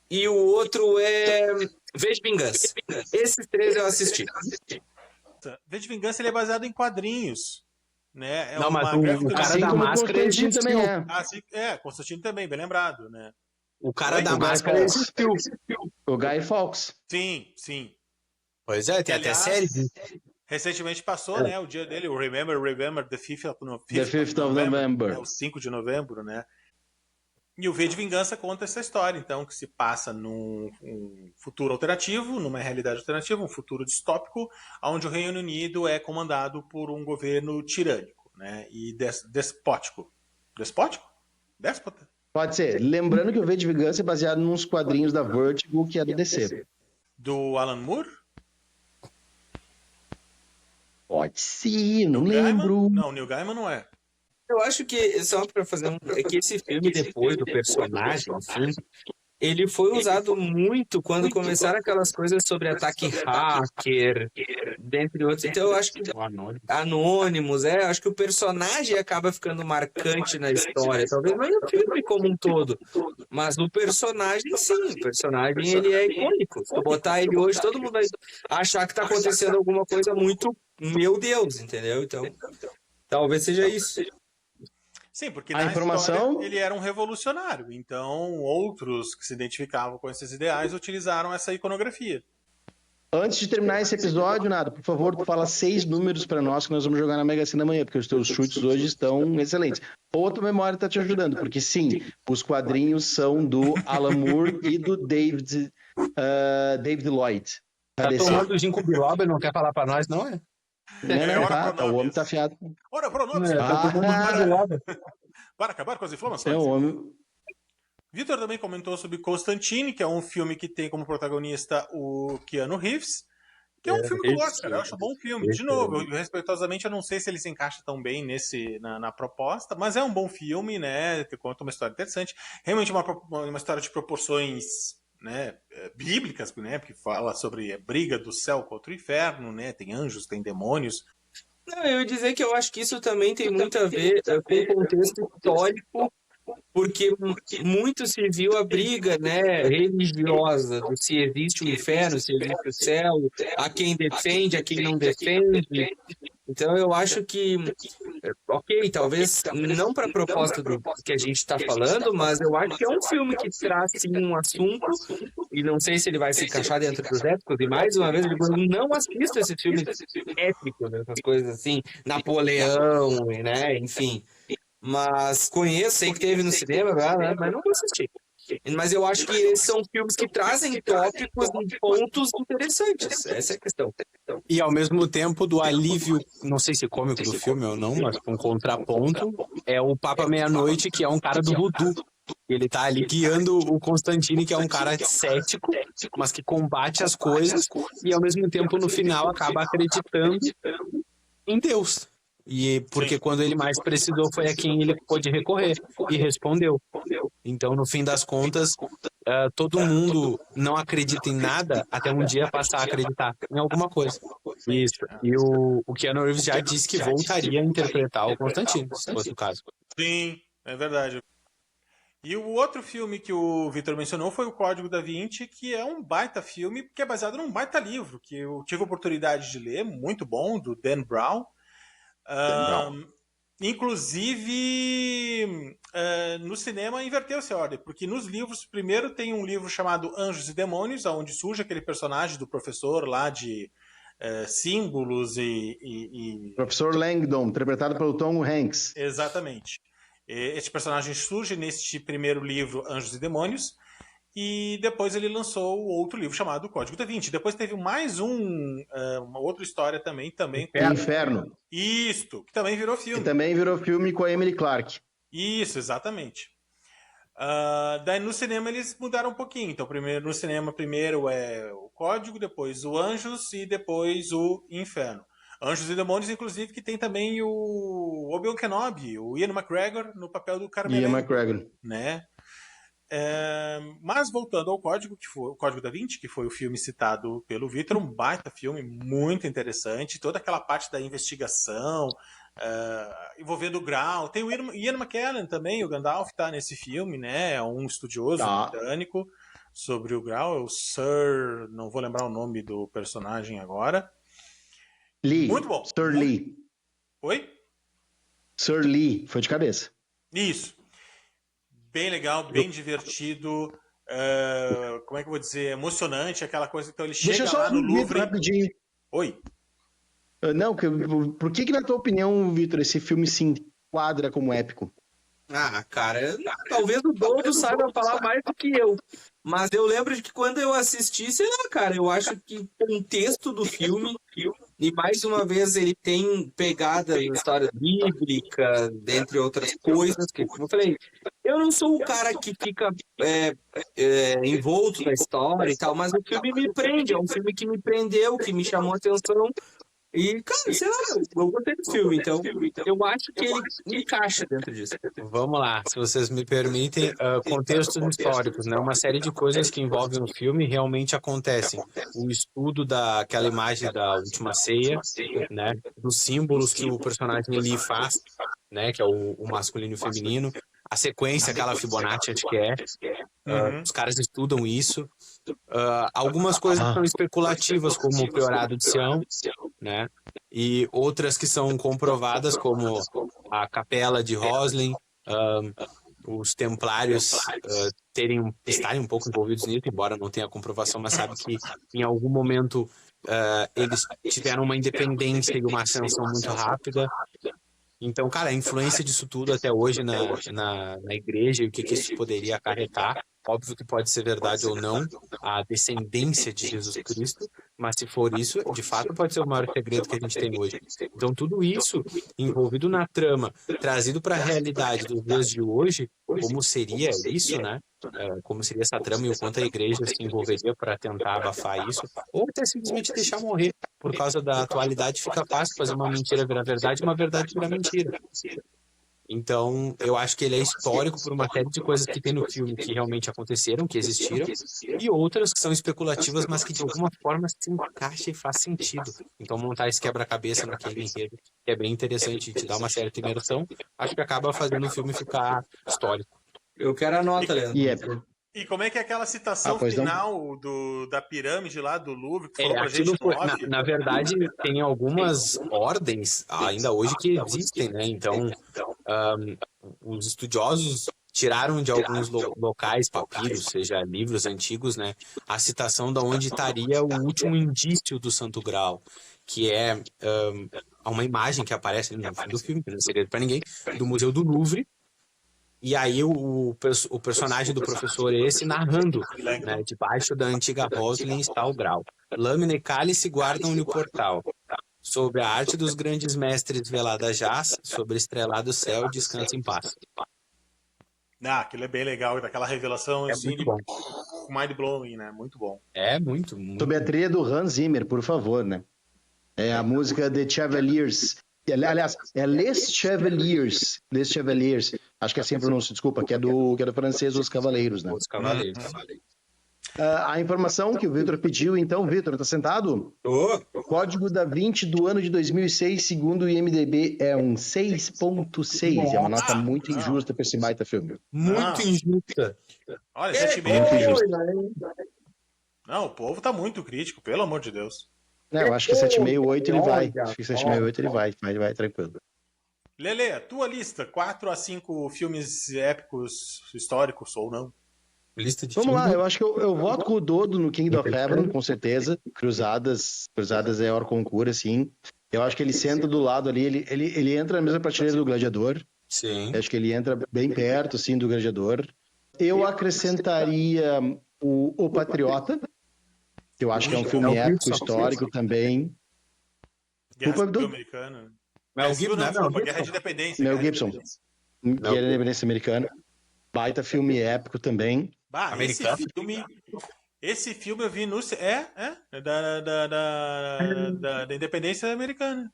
e o outro é V de Vingança. Esses 3 eu assisti. V de Vingança ele é baseado em quadrinhos. Né? Não, mas o cara assim da como máscara Constantine também é. Constantino também, bem lembrado, né? O cara da máscara existiu. O Guy Fawkes. Sim. Pois é, tem até série. Recentemente passou, né, o dia dele, o Remember the 5th of November. Né, o 5 de novembro, né? E o V de Vingança conta essa história, então, que se passa num futuro alternativo, numa realidade alternativa, um futuro distópico, onde o Reino Unido é comandado por um governo tirânico, né, e despótico. Despótico? Déspota? Pode ser. Lembrando que o V de Vingança é baseado nos quadrinhos da Vertigo, que é do DC. Do Alan Moore? Pode ser, não Neil lembro. Gaiman? Não, Neil Gaiman não é. Eu acho que, só para fazer é que esse filme, depois do personagem, enfim, ele foi usado muito quando começaram aquelas coisas sobre ataque hacker, dentre outros. Então eu acho que Anônimos, acho que o personagem acaba ficando marcante na história, talvez não no filme como um todo, mas o personagem sim, o personagem ele é icônico. Se eu botar ele hoje, todo mundo vai achar que tá acontecendo alguma coisa muito, meu Deus, entendeu? Então, talvez seja isso. Sim, porque a informação história, ele era um revolucionário, então outros que se identificavam com esses ideais utilizaram essa iconografia. Antes de terminar esse episódio, Nada, por favor, tu fala 6 números pra nós que nós vamos jogar na Mega Sena amanhã, porque os teus chutes hoje estão excelentes. Ou a tua memória tá te ajudando, porque sim, os quadrinhos são do Alan Moore e do David Lloyd. Tá tomando ginkgo biloba e não quer falar pra nós, não é? O homem tá afiado. Ora, pronome. Tá tomando ginkgo biloba. Para acabar com as informações. É o homem... Vitor também comentou sobre Constantine, que é um filme que tem como protagonista o Keanu Reeves, que é um filme que eu gosto, cara. Eu acho um bom filme. De novo, respeitosamente, eu não sei se ele se encaixa tão bem na proposta, mas é um bom filme, né? Que conta uma história interessante. Realmente uma história de proporções, né, bíblicas, né? Porque fala sobre a briga do céu contra o inferno, né? Tem anjos, tem demônios. Não, eu ia dizer que eu acho que isso também tem muito a ver com o contexto histórico, porque muito se viu a briga, né, religiosa, do se existe o inferno, se existe o céu, a quem defende, a quem não defende. Então eu acho que, ok, talvez não para a proposta do que a gente está falando, mas eu acho que é um filme que traz sim um assunto, e não sei se ele vai se encaixar dentro dos épicos, e mais uma vez eu digo, não assisto esse filme épico, né, essas coisas assim, Napoleão, né, enfim. Mas conheço, sei que teve no cinema, mas não vou assistir. Mas eu acho que esses são filmes que trazem tópicos e pontos interessantes. Essa é a questão. E ao mesmo tempo do alívio, não sei se cômico do filme ou não, mas com contraponto, é o Papa Meia-Noite, que é um cara do voodoo. Ele tá ali guiando o Constantine, que é um cara cético, mas que combate as coisas, e ao mesmo tempo no final acaba acreditando em Deus. E porque quando ele mais precisou foi a quem ele pôde recorrer e respondeu. Então, no fim das contas, todo mundo não acredita em nada até um dia passar a acreditar em alguma coisa. Isso. E o Keanu Reeves já disse que voltaria a interpretar o Constantino, se fosse o caso. Sim, é verdade. E o outro filme que o Vitor mencionou foi o Código da Vinci, que é um baita filme, que é baseado num baita livro, que eu tive a oportunidade de ler, muito bom, do Dan Brown. Inclusive, no cinema inverteu-se a ordem, porque nos livros, primeiro tem um livro chamado Anjos e Demônios, onde surge aquele personagem do professor lá de símbolos e... Professor Langdon, interpretado pelo Tom Hanks. Exatamente. Este personagem surge neste primeiro livro, Anjos e Demônios, e depois ele lançou outro livro chamado Código da Vinci. Depois teve mais uma outra história também Inferno. Isto, que também virou filme. Que também virou filme com a Emily Clarke. Isso, exatamente. Daí no cinema eles mudaram um pouquinho. Então no cinema primeiro é o Código, depois o Anjos e depois o Inferno. Anjos e Demônios, inclusive, que tem também o Obi-Wan Kenobi, o Ian McGregor no papel do Carmelengo. Ian McGregor. Né? Mas voltando ao Código, que foi o Código da Vinci, que foi o filme citado pelo Vitor, um baita filme, muito interessante, toda aquela parte da investigação, envolvendo o Grau. Tem o Ian McKellen também, o Gandalf está nesse filme, né? É um estudioso britânico sobre o Grau, é o Sir, não vou lembrar o nome do personagem agora. Lee. Muito bom. Sir Lee. Oi? Sir Lee, foi de cabeça. Isso. Bem legal, bem divertido, como é que eu vou dizer, emocionante, aquela coisa, então ele chega lá no Louvre... rapidinho. Oi? Não, por que na tua opinião, Vitor, esse filme se enquadra como épico? Cara, talvez o Dodo saiba falar mais do que eu, mas eu lembro de que quando eu assisti, sei lá, cara, eu acho que o contexto do filme... E mais uma vez ele tem pegada em história bíblica, dentre outras coisas, que como eu falei, eu não sou o cara que fica envolto na história e tal, mas o filme me prende, é um filme que me prendeu, que me chamou a atenção. E, cara, sei lá, eu gostei do filme, então eu acho que ele encaixa dentro disso. Vamos lá, se vocês me permitem, contextos históricos, né? Uma série de coisas que envolvem o filme realmente acontecem. O estudo daquela imagem da Última Ceia, né? Dos símbolos que o personagem ali faz, né? Que é o masculino e o feminino. A sequência, aquela Fibonacci, acho que é. Os caras estudam isso. Algumas coisas são especulativas, como o Priorado de Sião, né? E outras que são comprovadas, como a Capela de Roslin, os templários estarem um pouco envolvidos nisso, embora não tenha comprovação, mas sabe que em algum momento eles tiveram uma independência e uma ascensão muito rápida. Então, cara, a influência disso tudo até hoje na igreja e o que isso poderia acarretar, óbvio que pode ser verdade ou não, a descendência de Jesus Cristo, mas se for isso, de fato pode ser o maior segredo que a gente tem hoje. Então, tudo isso envolvido na trama, trazido para a realidade dos dias de hoje, como seria isso, né? Como seria essa trama e o quanto a igreja se envolveria para tentar abafar isso, ou até simplesmente deixar morrer. Por causa da atualidade, fica fácil fazer uma mentira virar verdade e uma verdade virar mentira. Então, eu acho que ele é histórico por uma série de coisas que tem no filme que realmente aconteceram, que existiram, e outras que são especulativas, mas que de alguma forma se encaixa e faz sentido. Então, montar esse quebra-cabeça naquele enredo, que é bem interessante e te dá uma certa imersão, acho que acaba fazendo o filme ficar histórico. Eu quero a nota, Leandro. E como é que é aquela citação final da pirâmide lá do Louvre que falou pra gente no off? Na verdade, tem algumas ordens ainda hoje que existem, né? Então, os estudiosos tiraram de alguns locais, papiros, seja livros antigos, né? A citação de onde estaria o último indício do Santo Grau, que é uma imagem que aparece ali no fim do filme, que não é segredo pra ninguém, do Museu do Louvre. E aí o personagem do professor narrando, né, debaixo da antiga Roslin está o grau. Lâmina e cálice guardam-lhe o portal. Sobre a arte dos grandes mestres velada jaz, sobre estrelado céu descansa em paz. Aquilo é bem legal, daquela revelação assim, muito bom. Mind-blowing, né? Muito bom. É muito. Sobre a trilha do Hans Zimmer, por favor, né? É a música The Chevaliers. Aliás, é Les Chevaliers. Les Chevaliers. Acho que é assim a pronúncia, desculpa, que é do francês Os Cavaleiros, né? Os Cavaleiros. A informação que o Vitor pediu, então, Vitor, tá sentado? Tô. Código da Vinci do ano de 2006, segundo o IMDb, é um 6.6. É uma nota muito injusta pra esse baita filme. Muito injusta. Olha, 7,5. Não, o povo tá muito crítico, pelo amor de Deus. Eu acho que 7,5, 8 ele vai. Acho que 7,5, 8 ele vai tranquilo. Lele, a tua lista, 4 a 5 filmes épicos, históricos ou não? Lista de Vamos lá, eu acho que eu voto com o Dodo no King of Heaven, com certeza. Cruzadas é hora concura, sim. Eu acho que ele senta do lado ali, ele entra na mesma prateleira do Gladiador. Sim. Eu acho que ele entra bem perto, assim, do Gladiador. Eu acrescentaria o Patriota, que eu acho que é um filme épico, histórico também. Guerra Civil Americana. Mel Gibson, Guerra de Independência. Mel Gibson. Guerra de Independência Americana. Baita filme épico também. Esse filme eu vi no... da Independência Americana.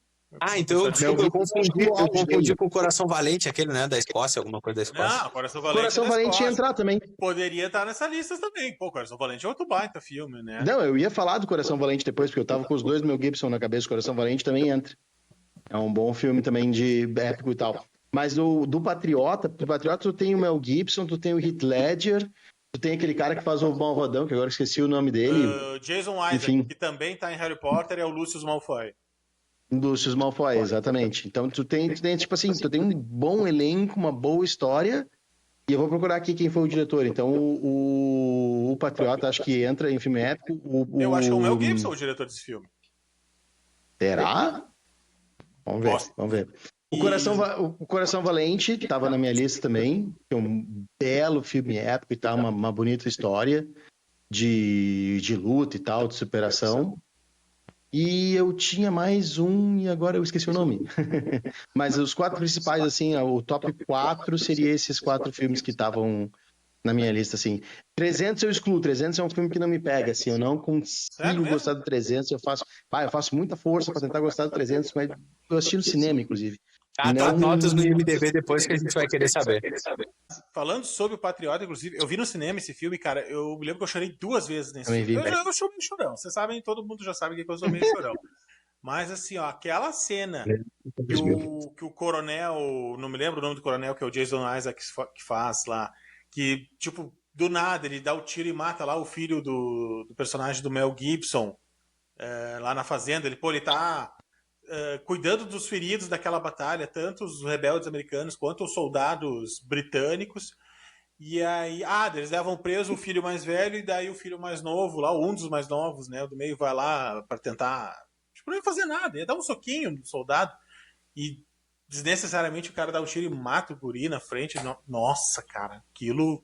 Então eu confundi com o Coração Valente, aquele, né, da Escócia, alguma coisa da Escócia. Não, Coração Valente ia entrar também. Poderia estar nessa lista também. Pô, Coração Valente é outro baita filme, né? Não, eu ia falar do Coração Valente depois, porque eu tava com os dois do Mel Gibson na cabeça. Coração Valente também entra. É um bom filme também de épico e tal. Mas do Patriota tu tem o Mel Gibson, tu tem o Heath Ledger, tu tem aquele cara que faz o Malvadão, que agora esqueci o nome dele. Jason Isaac, que também tá em Harry Potter, é o Lucius Malfoy. Lucius Malfoy, exatamente. Então tu tem tipo assim, tu tem um bom elenco, uma boa história, e eu vou procurar aqui quem foi o diretor. Então o Patriota acho que entra em filme épico. Eu acho que é o Mel Gibson o diretor desse filme. Será? Vamos ver. O Coração Valente estava na minha lista também, que é um belo filme épico e tal, uma bonita história de luta e tal, de superação. E eu tinha mais um e agora eu esqueci o nome. Mas os 4 principais, assim, o top 4 seria esses 4 filmes que estavam na minha lista, assim. 300 eu excluo. 300 é um filme que não me pega, assim. Eu não consigo gostar do 300. Eu faço muita força para tentar gostar do 300, mas eu assisti no cinema, inclusive. Dá notas no IMDb depois que a gente vai querer saber. Falando sobre o Patriota, inclusive, eu vi no cinema esse filme, cara, eu me lembro que eu chorei 2 vezes nesse filme. Eu sou meio chorão, vocês sabem, todo mundo já sabe que eu sou meio chorão. Mas assim, ó, aquela cena que o coronel, não me lembro o nome do coronel, que é o Jason Isaac que faz lá, que, tipo, do nada ele dá o tiro e mata lá o filho do personagem do Mel Gibson, lá na fazenda, ele tá cuidando dos feridos daquela batalha, tanto os rebeldes americanos quanto os soldados britânicos. E aí, eles levam preso o filho mais velho e daí o filho mais novo, lá, um dos mais novos, né, o do meio vai lá para tentar, tipo, não ia fazer nada, ia dar um soquinho no soldado e desnecessariamente o cara dá um tiro e mata o guri na frente. Nossa, cara, aquilo...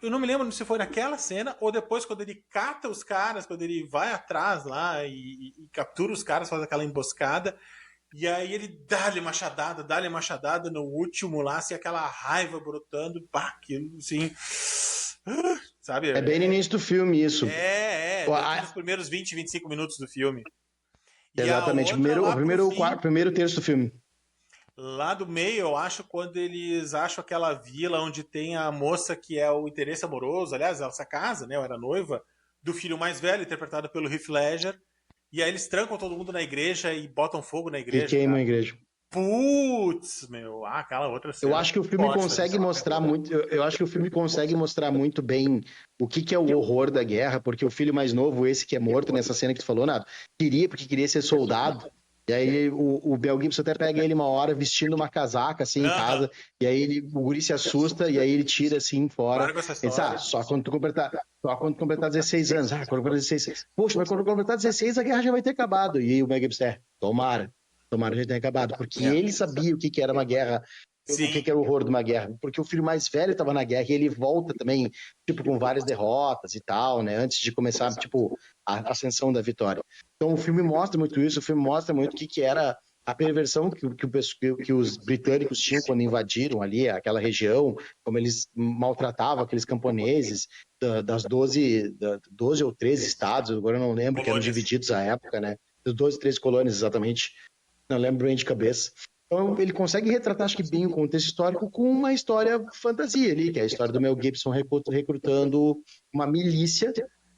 Eu não me lembro se foi naquela cena ou depois quando ele cata os caras, quando ele vai atrás lá e captura os caras, faz aquela emboscada. E aí ele dá-lhe machadada no último lá, assim, aquela raiva brotando, pá, aquilo, assim... Sabe? É bem no início do filme isso. Nos primeiros 20, 25 minutos do filme. Exatamente, o primeiro terço do filme. Lá do meio, eu acho, quando eles acham aquela vila onde tem a moça que é o interesse amoroso, aliás, ela se casa, né, ela era noiva, do filho mais velho, interpretado pelo Heath Ledger, e aí eles trancam todo mundo na igreja e botam fogo na igreja. E queimam a igreja. Putz, meu, aquela outra cena. Eu acho que o filme consegue mostrar muito. Eu acho que o filme consegue mostrar muito bem o que é o horror da guerra, porque o filho mais novo, esse que é morto nessa cena que tu falou, Nato, queria ser soldado. E aí o Mel Gibson até pega ele uma hora vestindo uma casaca assim em casa, e aí o guri se assusta e aí ele tira assim fora. Ele diz, só quando tu completar 16 anos. Quando completar 16. Poxa, mas quando completar 16 a guerra já vai ter acabado. E aí o Mel Gibson, tomara já tenha acabado, porque ele sabia o que era uma guerra. Sim. O que era o horror de uma guerra, porque o filho mais velho estava na guerra e ele volta também, tipo, com várias derrotas e tal, né, antes de começar, tipo, a ascensão da vitória. Então o filme mostra muito isso, o filme mostra muito o que era a perversão que os britânicos tinham quando invadiram ali aquela região, como eles maltratavam aqueles camponeses das 12 ou 13 estados, agora eu não lembro, que eram divididos à época, né, das 12, 13 colônias exatamente, não lembro bem de cabeça. Então, ele consegue retratar, acho que bem, o contexto histórico com uma história fantasia ali, que é a história do Mel Gibson recrutando uma milícia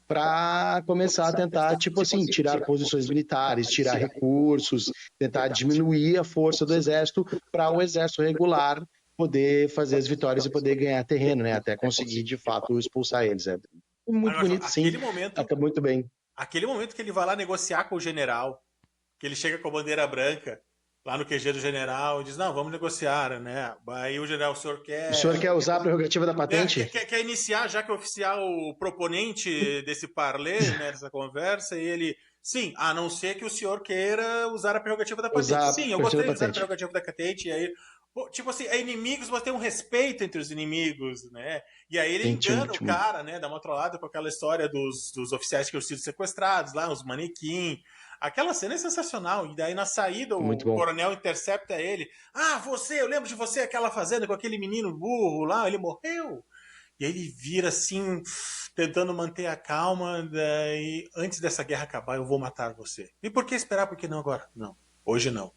para começar a tentar, tipo assim, tirar posições militares, tirar recursos, tentar diminuir a força do exército para o exército regular poder fazer as vitórias e poder ganhar terreno, né? Até conseguir, de fato, expulsar eles. É muito bonito, sim. Tá muito bem. Aquele momento que ele vai lá negociar com o general, que ele chega com a bandeira branca, lá no QG do general, e diz, não, vamos negociar, né? Aí o general, o senhor quer usar a prerrogativa da patente? Quer iniciar, já que é oficial o proponente desse parlê, né, dessa conversa, e ele, sim, a não ser que o senhor queira usar a prerrogativa da patente. Sim, eu gostaria de usar a prerrogativa da patente, e aí, tipo assim, é inimigos, mas tem um respeito entre os inimigos, né? E aí ele engana o cara, né, dá uma trollada com aquela história dos oficiais que tinham sido sequestrados lá, os manequim. Aquela cena é sensacional. E daí na saída o coronel intercepta ele. Eu lembro de você, aquela fazenda com aquele menino burro lá, ele morreu. E aí ele vira assim, tentando manter a calma. Daí, antes dessa guerra acabar, eu vou matar você. E por que esperar? Por que não agora? Não, hoje não.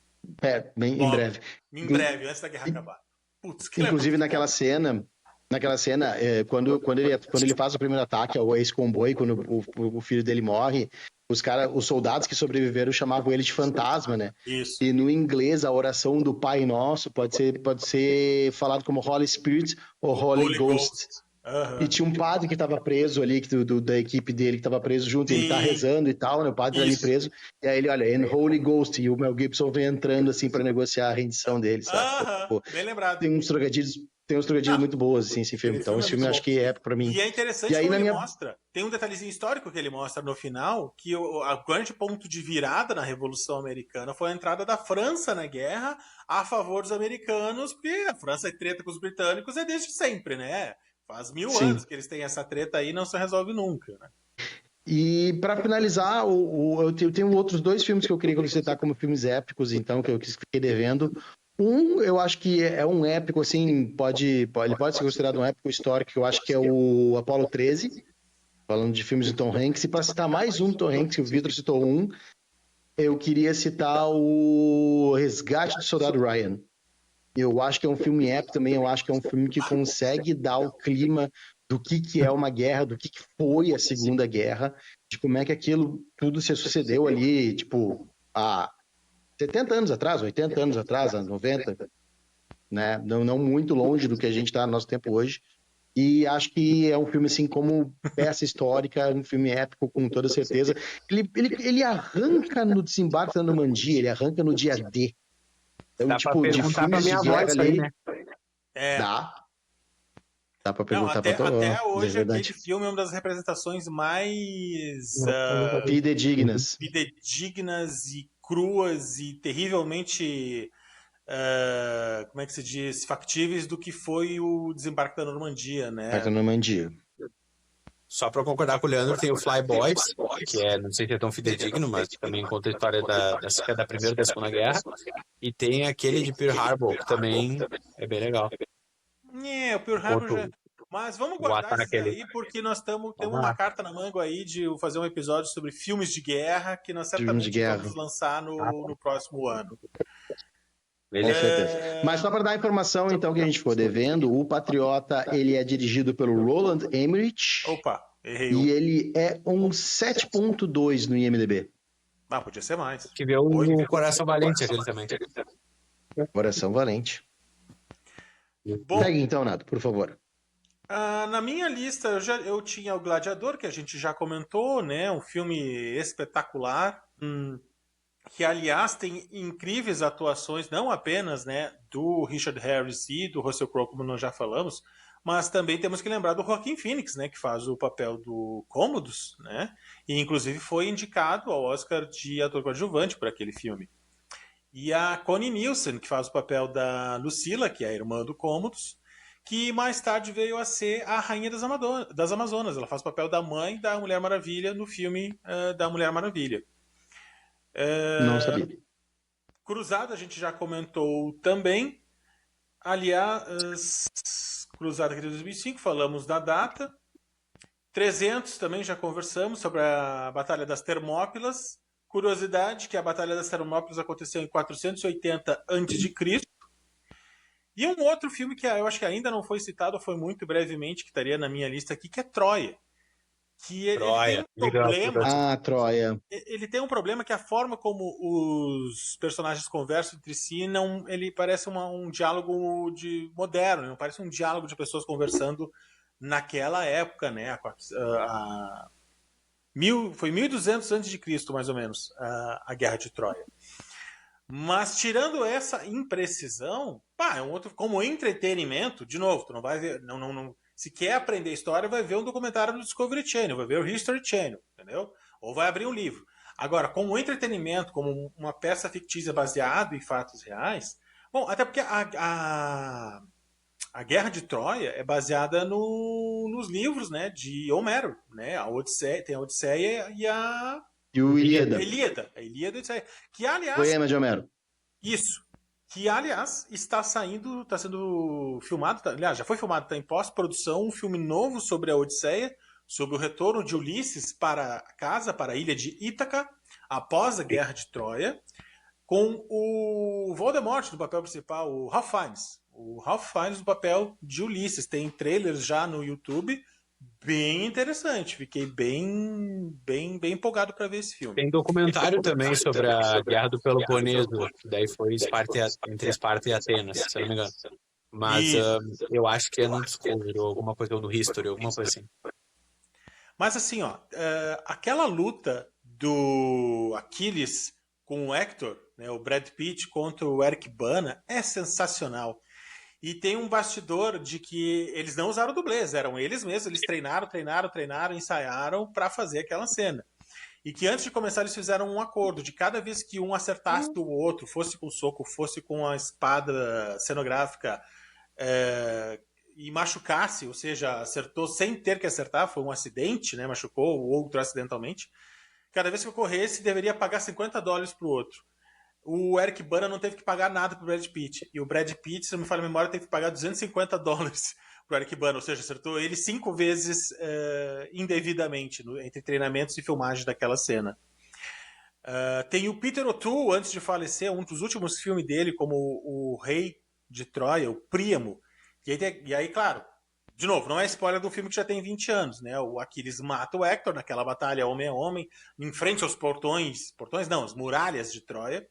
Em breve. Em breve, antes da guerra acabar. Putz, inclusive naquela cena, quando ele faz o primeiro ataque ao ex-comboio, quando o filho dele morre, os soldados que sobreviveram chamavam ele de fantasma, né? Isso. E no inglês, a oração do Pai Nosso pode ser falado como Holy Spirit ou Holy Ghost. Uhum. E tinha um padre que estava preso ali, da equipe dele, que estava preso junto, e ele tá rezando e tal, né? O padre tá ali preso, e aí ele olha, and Holy Ghost, e o Mel Gibson vem entrando assim para negociar a rendição dele, sabe? Bem lembrado. Tem uns trocadilhos muito bons, assim, esse filme. Então, esse filme acho que é pra mim. E é interessante como ele mostra. Tem um detalhezinho histórico que ele mostra no final, que o grande ponto de virada na Revolução Americana foi a entrada da França na guerra a favor dos americanos, porque a França é treta com os britânicos desde sempre, né? Faz 1000 anos que eles têm essa treta aí e não se resolve nunca, né? E para finalizar, eu tenho outros 2 filmes que eu queria citar como filmes épicos, então, que eu fiquei devendo. Eu acho que é um épico, assim, ele pode ser considerado um épico histórico, eu acho que é o Apollo 13, falando de filmes de Tom Hanks. E para citar mais um Tom Hanks, que o Vitor citou eu queria citar o Resgate do Soldado Ryan. Eu acho que é um filme épico também, eu acho que é um filme que consegue dar o clima do que é uma guerra, do que foi a Segunda Guerra, de como é que aquilo tudo se sucedeu ali, tipo, há 70 anos atrás, 80 anos atrás, 90, né? Não muito longe do que a gente está no nosso tempo hoje. E acho que é um filme, assim, como peça histórica, um filme épico, com toda certeza. Ele arranca no desembarque da Normandia, ele arranca no dia D. Então, Dá pra de perguntar pra filmes de minha avó guerra isso aí, ali, né? dá. Dá pra Não, perguntar pra tua avó, até é hoje aquele verdade. filme é uma das representações mais Fidedignas. fidedignas e cruas e terrivelmente, como é que se diz, factíveis do que foi o desembarque da Normandia, né? Perto da Normandia. Só pra concordar com o Leandro, tem o Fly Boys, que não sei se é tão fidedigno, mas também conta a história da Primeira e da Segunda Guerra. E tem aquele de Pearl Harbor, que também é bem legal. O Pearl Harbor já... Mas vamos guardar esses aí, porque nós temos uma carta na manga aí de fazer um episódio sobre filmes de guerra, que nós certamente vamos lançar no próximo ano. Com certeza. Mas só para dar a informação, então, que a gente ficou devendo, o Patriota, ele é dirigido pelo Roland Emmerich. Opa, errei. E ele é um 7.2 no IMDb. Ah, podia ser mais. Que vê o Coração Valente aquele também. Coração Valente. Bom, segue então, Nato, por favor. Na minha lista eu tinha o Gladiador, que a gente já comentou, né? Um filme espetacular, que aliás tem incríveis atuações, não apenas, né, do Richard Harris e do Russell Crowe, como nós já falamos, mas também temos que lembrar do Joaquin Phoenix, né, que faz o papel do Commodus, né? E inclusive foi indicado ao Oscar de ator coadjuvante por aquele filme. E a Connie Nielsen, que faz o papel da Lucila, que é a irmã do Commodus, que mais tarde veio a ser a Rainha das Amazonas. Ela faz o papel da mãe da Mulher Maravilha no filme da Mulher Maravilha. Não sabia. Cruzada a gente já comentou também. Aliás, Cruzada de 2005, falamos da data. 300 também já conversamos sobre a Batalha das Termópilas. Curiosidade que a Batalha das Termópilas aconteceu em 480 a.C. E um outro filme que eu acho que ainda não foi citado, foi muito brevemente, que estaria na minha lista aqui, que é Troia. Que ele tem um problema. Troia. Ele tem um problema que a forma como os personagens conversam entre si, ele parece um diálogo moderno, não parece um diálogo de pessoas conversando naquela época, né? Foi 1200 a.C., mais ou menos, a Guerra de Troia. Mas tirando essa imprecisão, é um outro, como entretenimento, de novo, tu não vai ver, se quer aprender história, vai ver um documentário do Discovery Channel, vai ver o History Channel, entendeu? Ou vai abrir um livro. Agora, como entretenimento, como uma peça fictícia baseada em fatos reais, bom, até porque a Guerra de Troia é baseada nos livros, né, de Homero, né? Tem a Odisseia e o Ilíada. A Ilíada e Odisseia. Que, aliás... Poema de Homero. Isso. Que, aliás, está sendo filmado, aliás, já foi filmado, está em pós-produção, um filme novo sobre a Odisseia, sobre o retorno de Ulisses para casa, para a ilha de Ítaca, após a Guerra de Troia, com o Voldemort no papel principal, o Ralph Fiennes. O Ralph Fiennes no papel de Ulisses. Tem trailers já no YouTube, bem interessante. Fiquei bem empolgado para ver esse filme. Tem documentário também sobre a Guerra do Peloponeso, que daí foi entre Esparta e Atenas, se eu não me engano. Mas eu acho que é no Discovery, ou alguma coisa, ou no History, alguma coisa assim. Mas assim, aquela luta do Aquiles com o Hector, né, o Brad Pitt contra o Eric Bana, é sensacional. E tem um bastidor de que eles não usaram dublês, eram eles mesmos, eles treinaram, ensaiaram para fazer aquela cena. E que antes de começar eles fizeram um acordo de cada vez que um acertasse o outro, fosse com soco, fosse com a espada cenográfica, e machucasse, ou seja, acertou sem ter que acertar, foi um acidente, né, machucou o outro acidentalmente. Cada vez que ocorresse, deveria pagar $50 pro outro. O Eric Bana não teve que pagar nada pro Brad Pitt. E o Brad Pitt, se não me falha a memória, teve que pagar $250 pro Eric Bana. Ou seja, acertou ele 5 vezes indevidamente entre treinamentos e filmagem daquela cena. Tem o Peter O'Toole, antes de falecer, um dos últimos filmes dele, como o Rei de Troia, o Príamo. E aí, claro, de novo, não é spoiler do filme que já tem 20 anos, né? O Aquiles mata o Hector naquela batalha homem a homem, em frente aos as muralhas de Troia.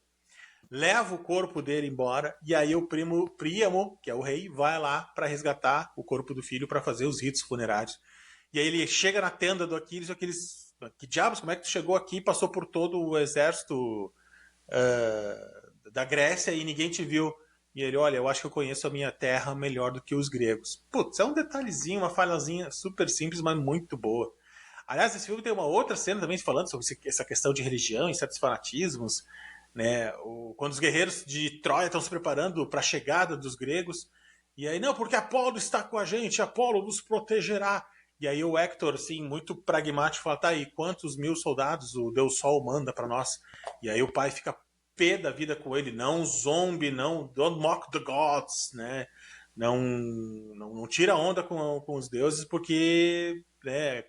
leva o corpo dele embora, e aí o Príamo, que é o rei, vai lá para resgatar o corpo do filho para fazer os ritos funerários. E aí ele chega na tenda do Aquiles, e Aquiles, que diabos, como é que tu chegou aqui e passou por todo o exército da Grécia e ninguém te viu? E ele, olha, eu acho que eu conheço a minha terra melhor do que os gregos. Putz, é um detalhezinho, uma falhazinha super simples, mas muito boa. Aliás, esse filme tem uma outra cena também falando sobre essa questão de religião e certos fanatismos, né? Quando os guerreiros de Troia estão se preparando para a chegada dos gregos, e aí, não, porque Apolo está com a gente, Apolo nos protegerá. E aí o Hector, assim, muito pragmático, fala, tá aí, quantos 1000 soldados o Deus Sol manda para nós? E aí o pai fica pé da vida com ele, não zombe, não, don't mock the gods, né? Não tira onda com os deuses, porque, né,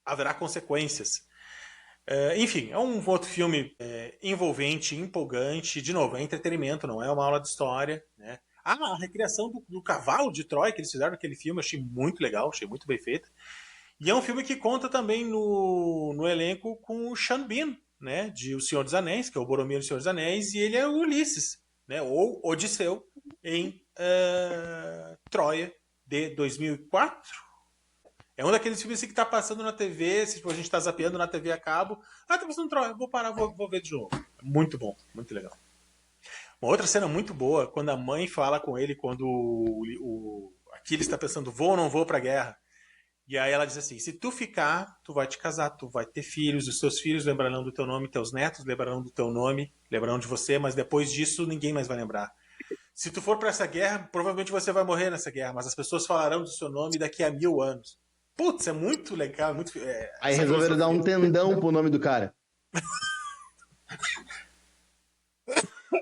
haverá consequências. Enfim, é um outro filme envolvente, empolgante, de novo, é entretenimento, não é uma aula de história, né? A recriação do cavalo de Troia que eles fizeram naquele filme, eu achei muito legal, achei muito bem feito. E é um filme que conta também no elenco com o Sean Bean, né, de O Senhor dos Anéis, que é o Boromir do Senhor dos Anéis, e ele é o Ulisses, né, ou Odisseu, em Troia, de 2004. É um daqueles filmes assim, que tá passando na TV, tipo, a gente tá zapeando na TV a cabo. Tá passando Troia, vou parar, vou ver de novo. Muito bom, muito legal. Uma outra cena muito boa, quando a mãe fala com ele, quando o Aquiles está pensando, vou ou não vou pra guerra? E aí ela diz assim, se tu ficar, tu vai te casar, tu vai ter filhos, os teus filhos lembrarão do teu nome, teus netos lembrarão do teu nome, lembrarão de você, mas depois disso ninguém mais vai lembrar. Se tu for para essa guerra, provavelmente você vai morrer nessa guerra, mas as pessoas falarão do seu nome daqui a 1000 anos. Putz, é muito legal, muito... Aí resolveram dar um tendão pro nome do cara.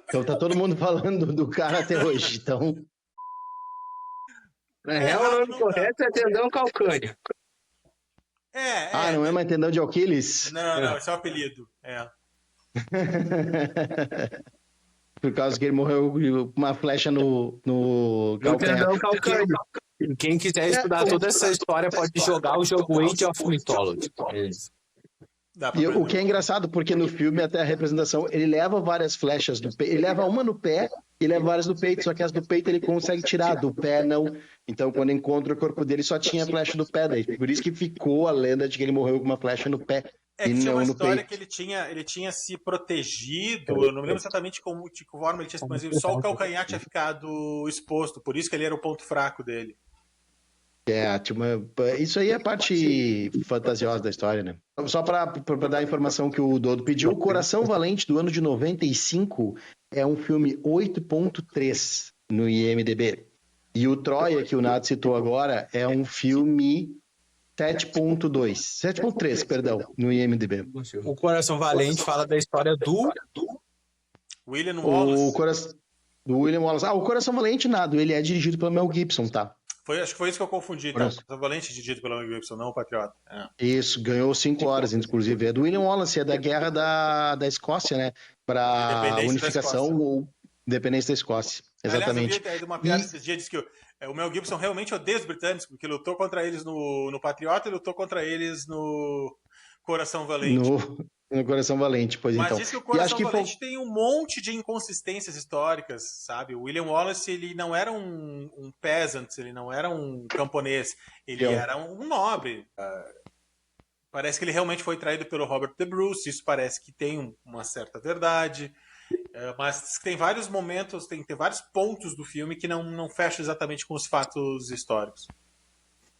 Então tá todo mundo falando do cara até hoje, então... Na real, o nome correto é tendão calcâneo. Não é mais tendão de Aquiles? Não, esse é o apelido. Por causa que ele morreu com uma flecha no calcanhar. Tendão calcâneo. Quem quiser estudar toda essa história pode jogar o jogo Age of Mythology. E o que é engraçado, porque no filme, até a representação, ele leva várias flechas do peito, ele leva uma no pé e leva várias no peito, só que as do peito ele consegue tirar, do pé não. Então, quando encontra o corpo dele, só tinha a flecha do pé daí. Por isso que ficou a lenda de que ele morreu com uma flecha no pé. Que e tinha não uma no história peito. que ele tinha se protegido, eu não me lembro exatamente como de que forma ele tinha se protegido, só o calcanhar tinha ficado exposto, por isso que ele era o ponto fraco dele. Isso aí é a parte fantasiosa da história, né? Só para dar a informação que o Dodo pediu, o Coração Valente, do ano de 95, é um filme 8.3 no IMDb. E o Troia, que o Nath citou agora, é um filme 7.3, perdão, no IMDb. O Coração Valente fala da história do William Wallace. Do William Wallace. O Coração Valente, nada, ele é dirigido pelo Mel Gibson, tá? Acho que foi isso que eu confundi, tá? O Valente dirigido pelo Mel Gibson, não o Patriota. Isso, ganhou 5 horas, inclusive. É do William Wallace, é da guerra da Escócia, né? Para unificação ou independência da Escócia. Exatamente. Aliás, eu vi uma piada esses dias, disse que o Mel Gibson realmente odeia os britânicos, porque lutou contra eles no Patriota e lutou contra eles no Coração Valente. No Coração Valente, pois Mas então. diz que o Coração Valente tem um monte de inconsistências históricas, sabe? O William Wallace, ele não era um peasant, ele não era um camponês, ele era um nobre. Parece que ele realmente foi traído pelo Robert the Bruce, isso parece que tem uma certa verdade, mas tem vários momentos, tem vários pontos do filme que não fecham exatamente com os fatos históricos.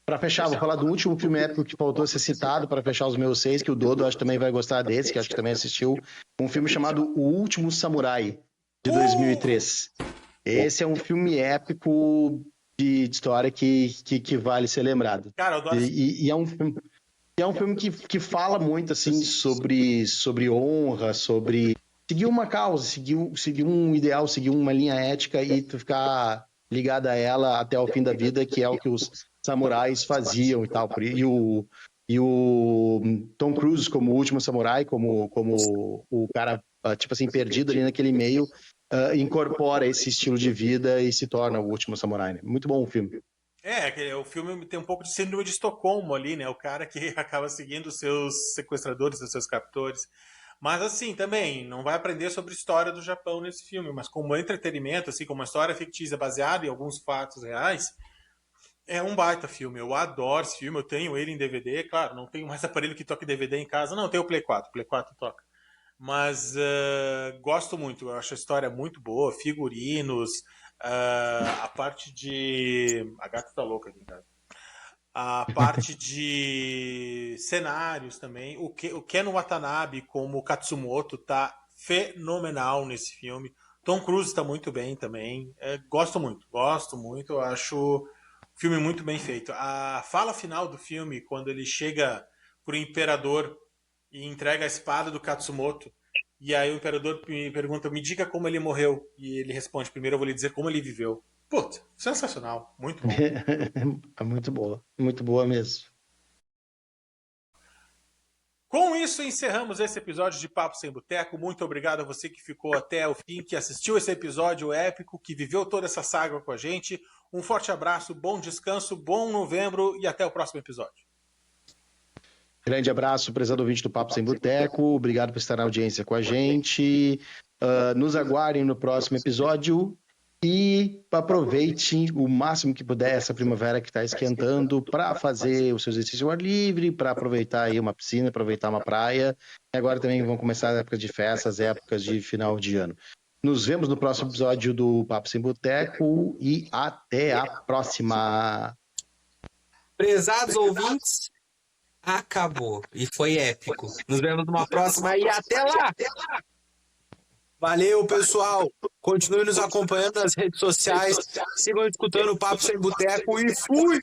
Para fechar, vou falar do último filme épico que faltou ser citado para fechar os meus 6, que o Dodo acho que também vai gostar desse, que acho que também assistiu, um filme chamado O Último Samurai, de 2003. Esse é um filme épico de história que vale ser lembrado. Cara, eu adoro e é um filme que fala muito assim sobre honra, sobre seguir uma causa, seguir um ideal, seguir uma linha ética e tu ficar ligado a ela até o fim da vida, que é o que os samurais faziam e tal. E o Tom Cruise como o último samurai, como o cara, tipo assim, perdido ali naquele meio, incorpora esse estilo de vida e se torna o último samurai, né? Muito bom o filme. O filme tem um pouco de síndrome de Estocolmo ali, né? O cara que acaba seguindo os seus sequestradores, os seus captores. Mas assim, também, não vai aprender sobre história do Japão nesse filme, mas como entretenimento, assim, como uma história fictícia baseada em alguns fatos reais, é um baita filme. Eu adoro esse filme, eu tenho ele em DVD, claro, não tenho mais aparelho que toque DVD em casa, não, eu tenho o Play 4 toca. Mas gosto muito, eu acho a história muito boa, figurinos, a parte de... A gata tá louca aqui em casa. A parte de cenários também. O Ken Watanabe como Katsumoto tá fenomenal nesse filme. Tom Cruise está muito bem também. Gosto muito. Eu acho o filme muito bem feito. A fala final do filme, quando ele chega pro imperador e entrega a espada do Katsumoto, e aí o imperador me pergunta, me diga como ele morreu. E ele responde, primeiro eu vou lhe dizer como ele viveu. Putz, sensacional, muito bom. É muito boa mesmo. Com isso, encerramos esse episódio de Papo Sem Boteco. Muito obrigado a você que ficou até o fim, que assistiu esse episódio épico, que viveu toda essa saga com a gente. Um forte abraço, bom descanso, bom novembro e até o próximo episódio. Grande abraço, prezado ouvinte do Papo Sem Boteco. Obrigado por estar na audiência com a gente. Nos aguardem no próximo episódio. E aproveitem o máximo que puder essa primavera que está esquentando para fazer o seu exercício ao ar livre, para aproveitar aí uma piscina, aproveitar uma praia. E agora também vão começar as épocas de festas, épocas de final de ano. Nos vemos no próximo episódio do Papo Sem Boteco e até a próxima. Prezados ouvintes, acabou. E foi épico. Nos vemos numa próxima e até lá! Valeu, pessoal! Continue nos acompanhando nas redes sociais. Sigam escutando o Papo Sem Boteco e fui!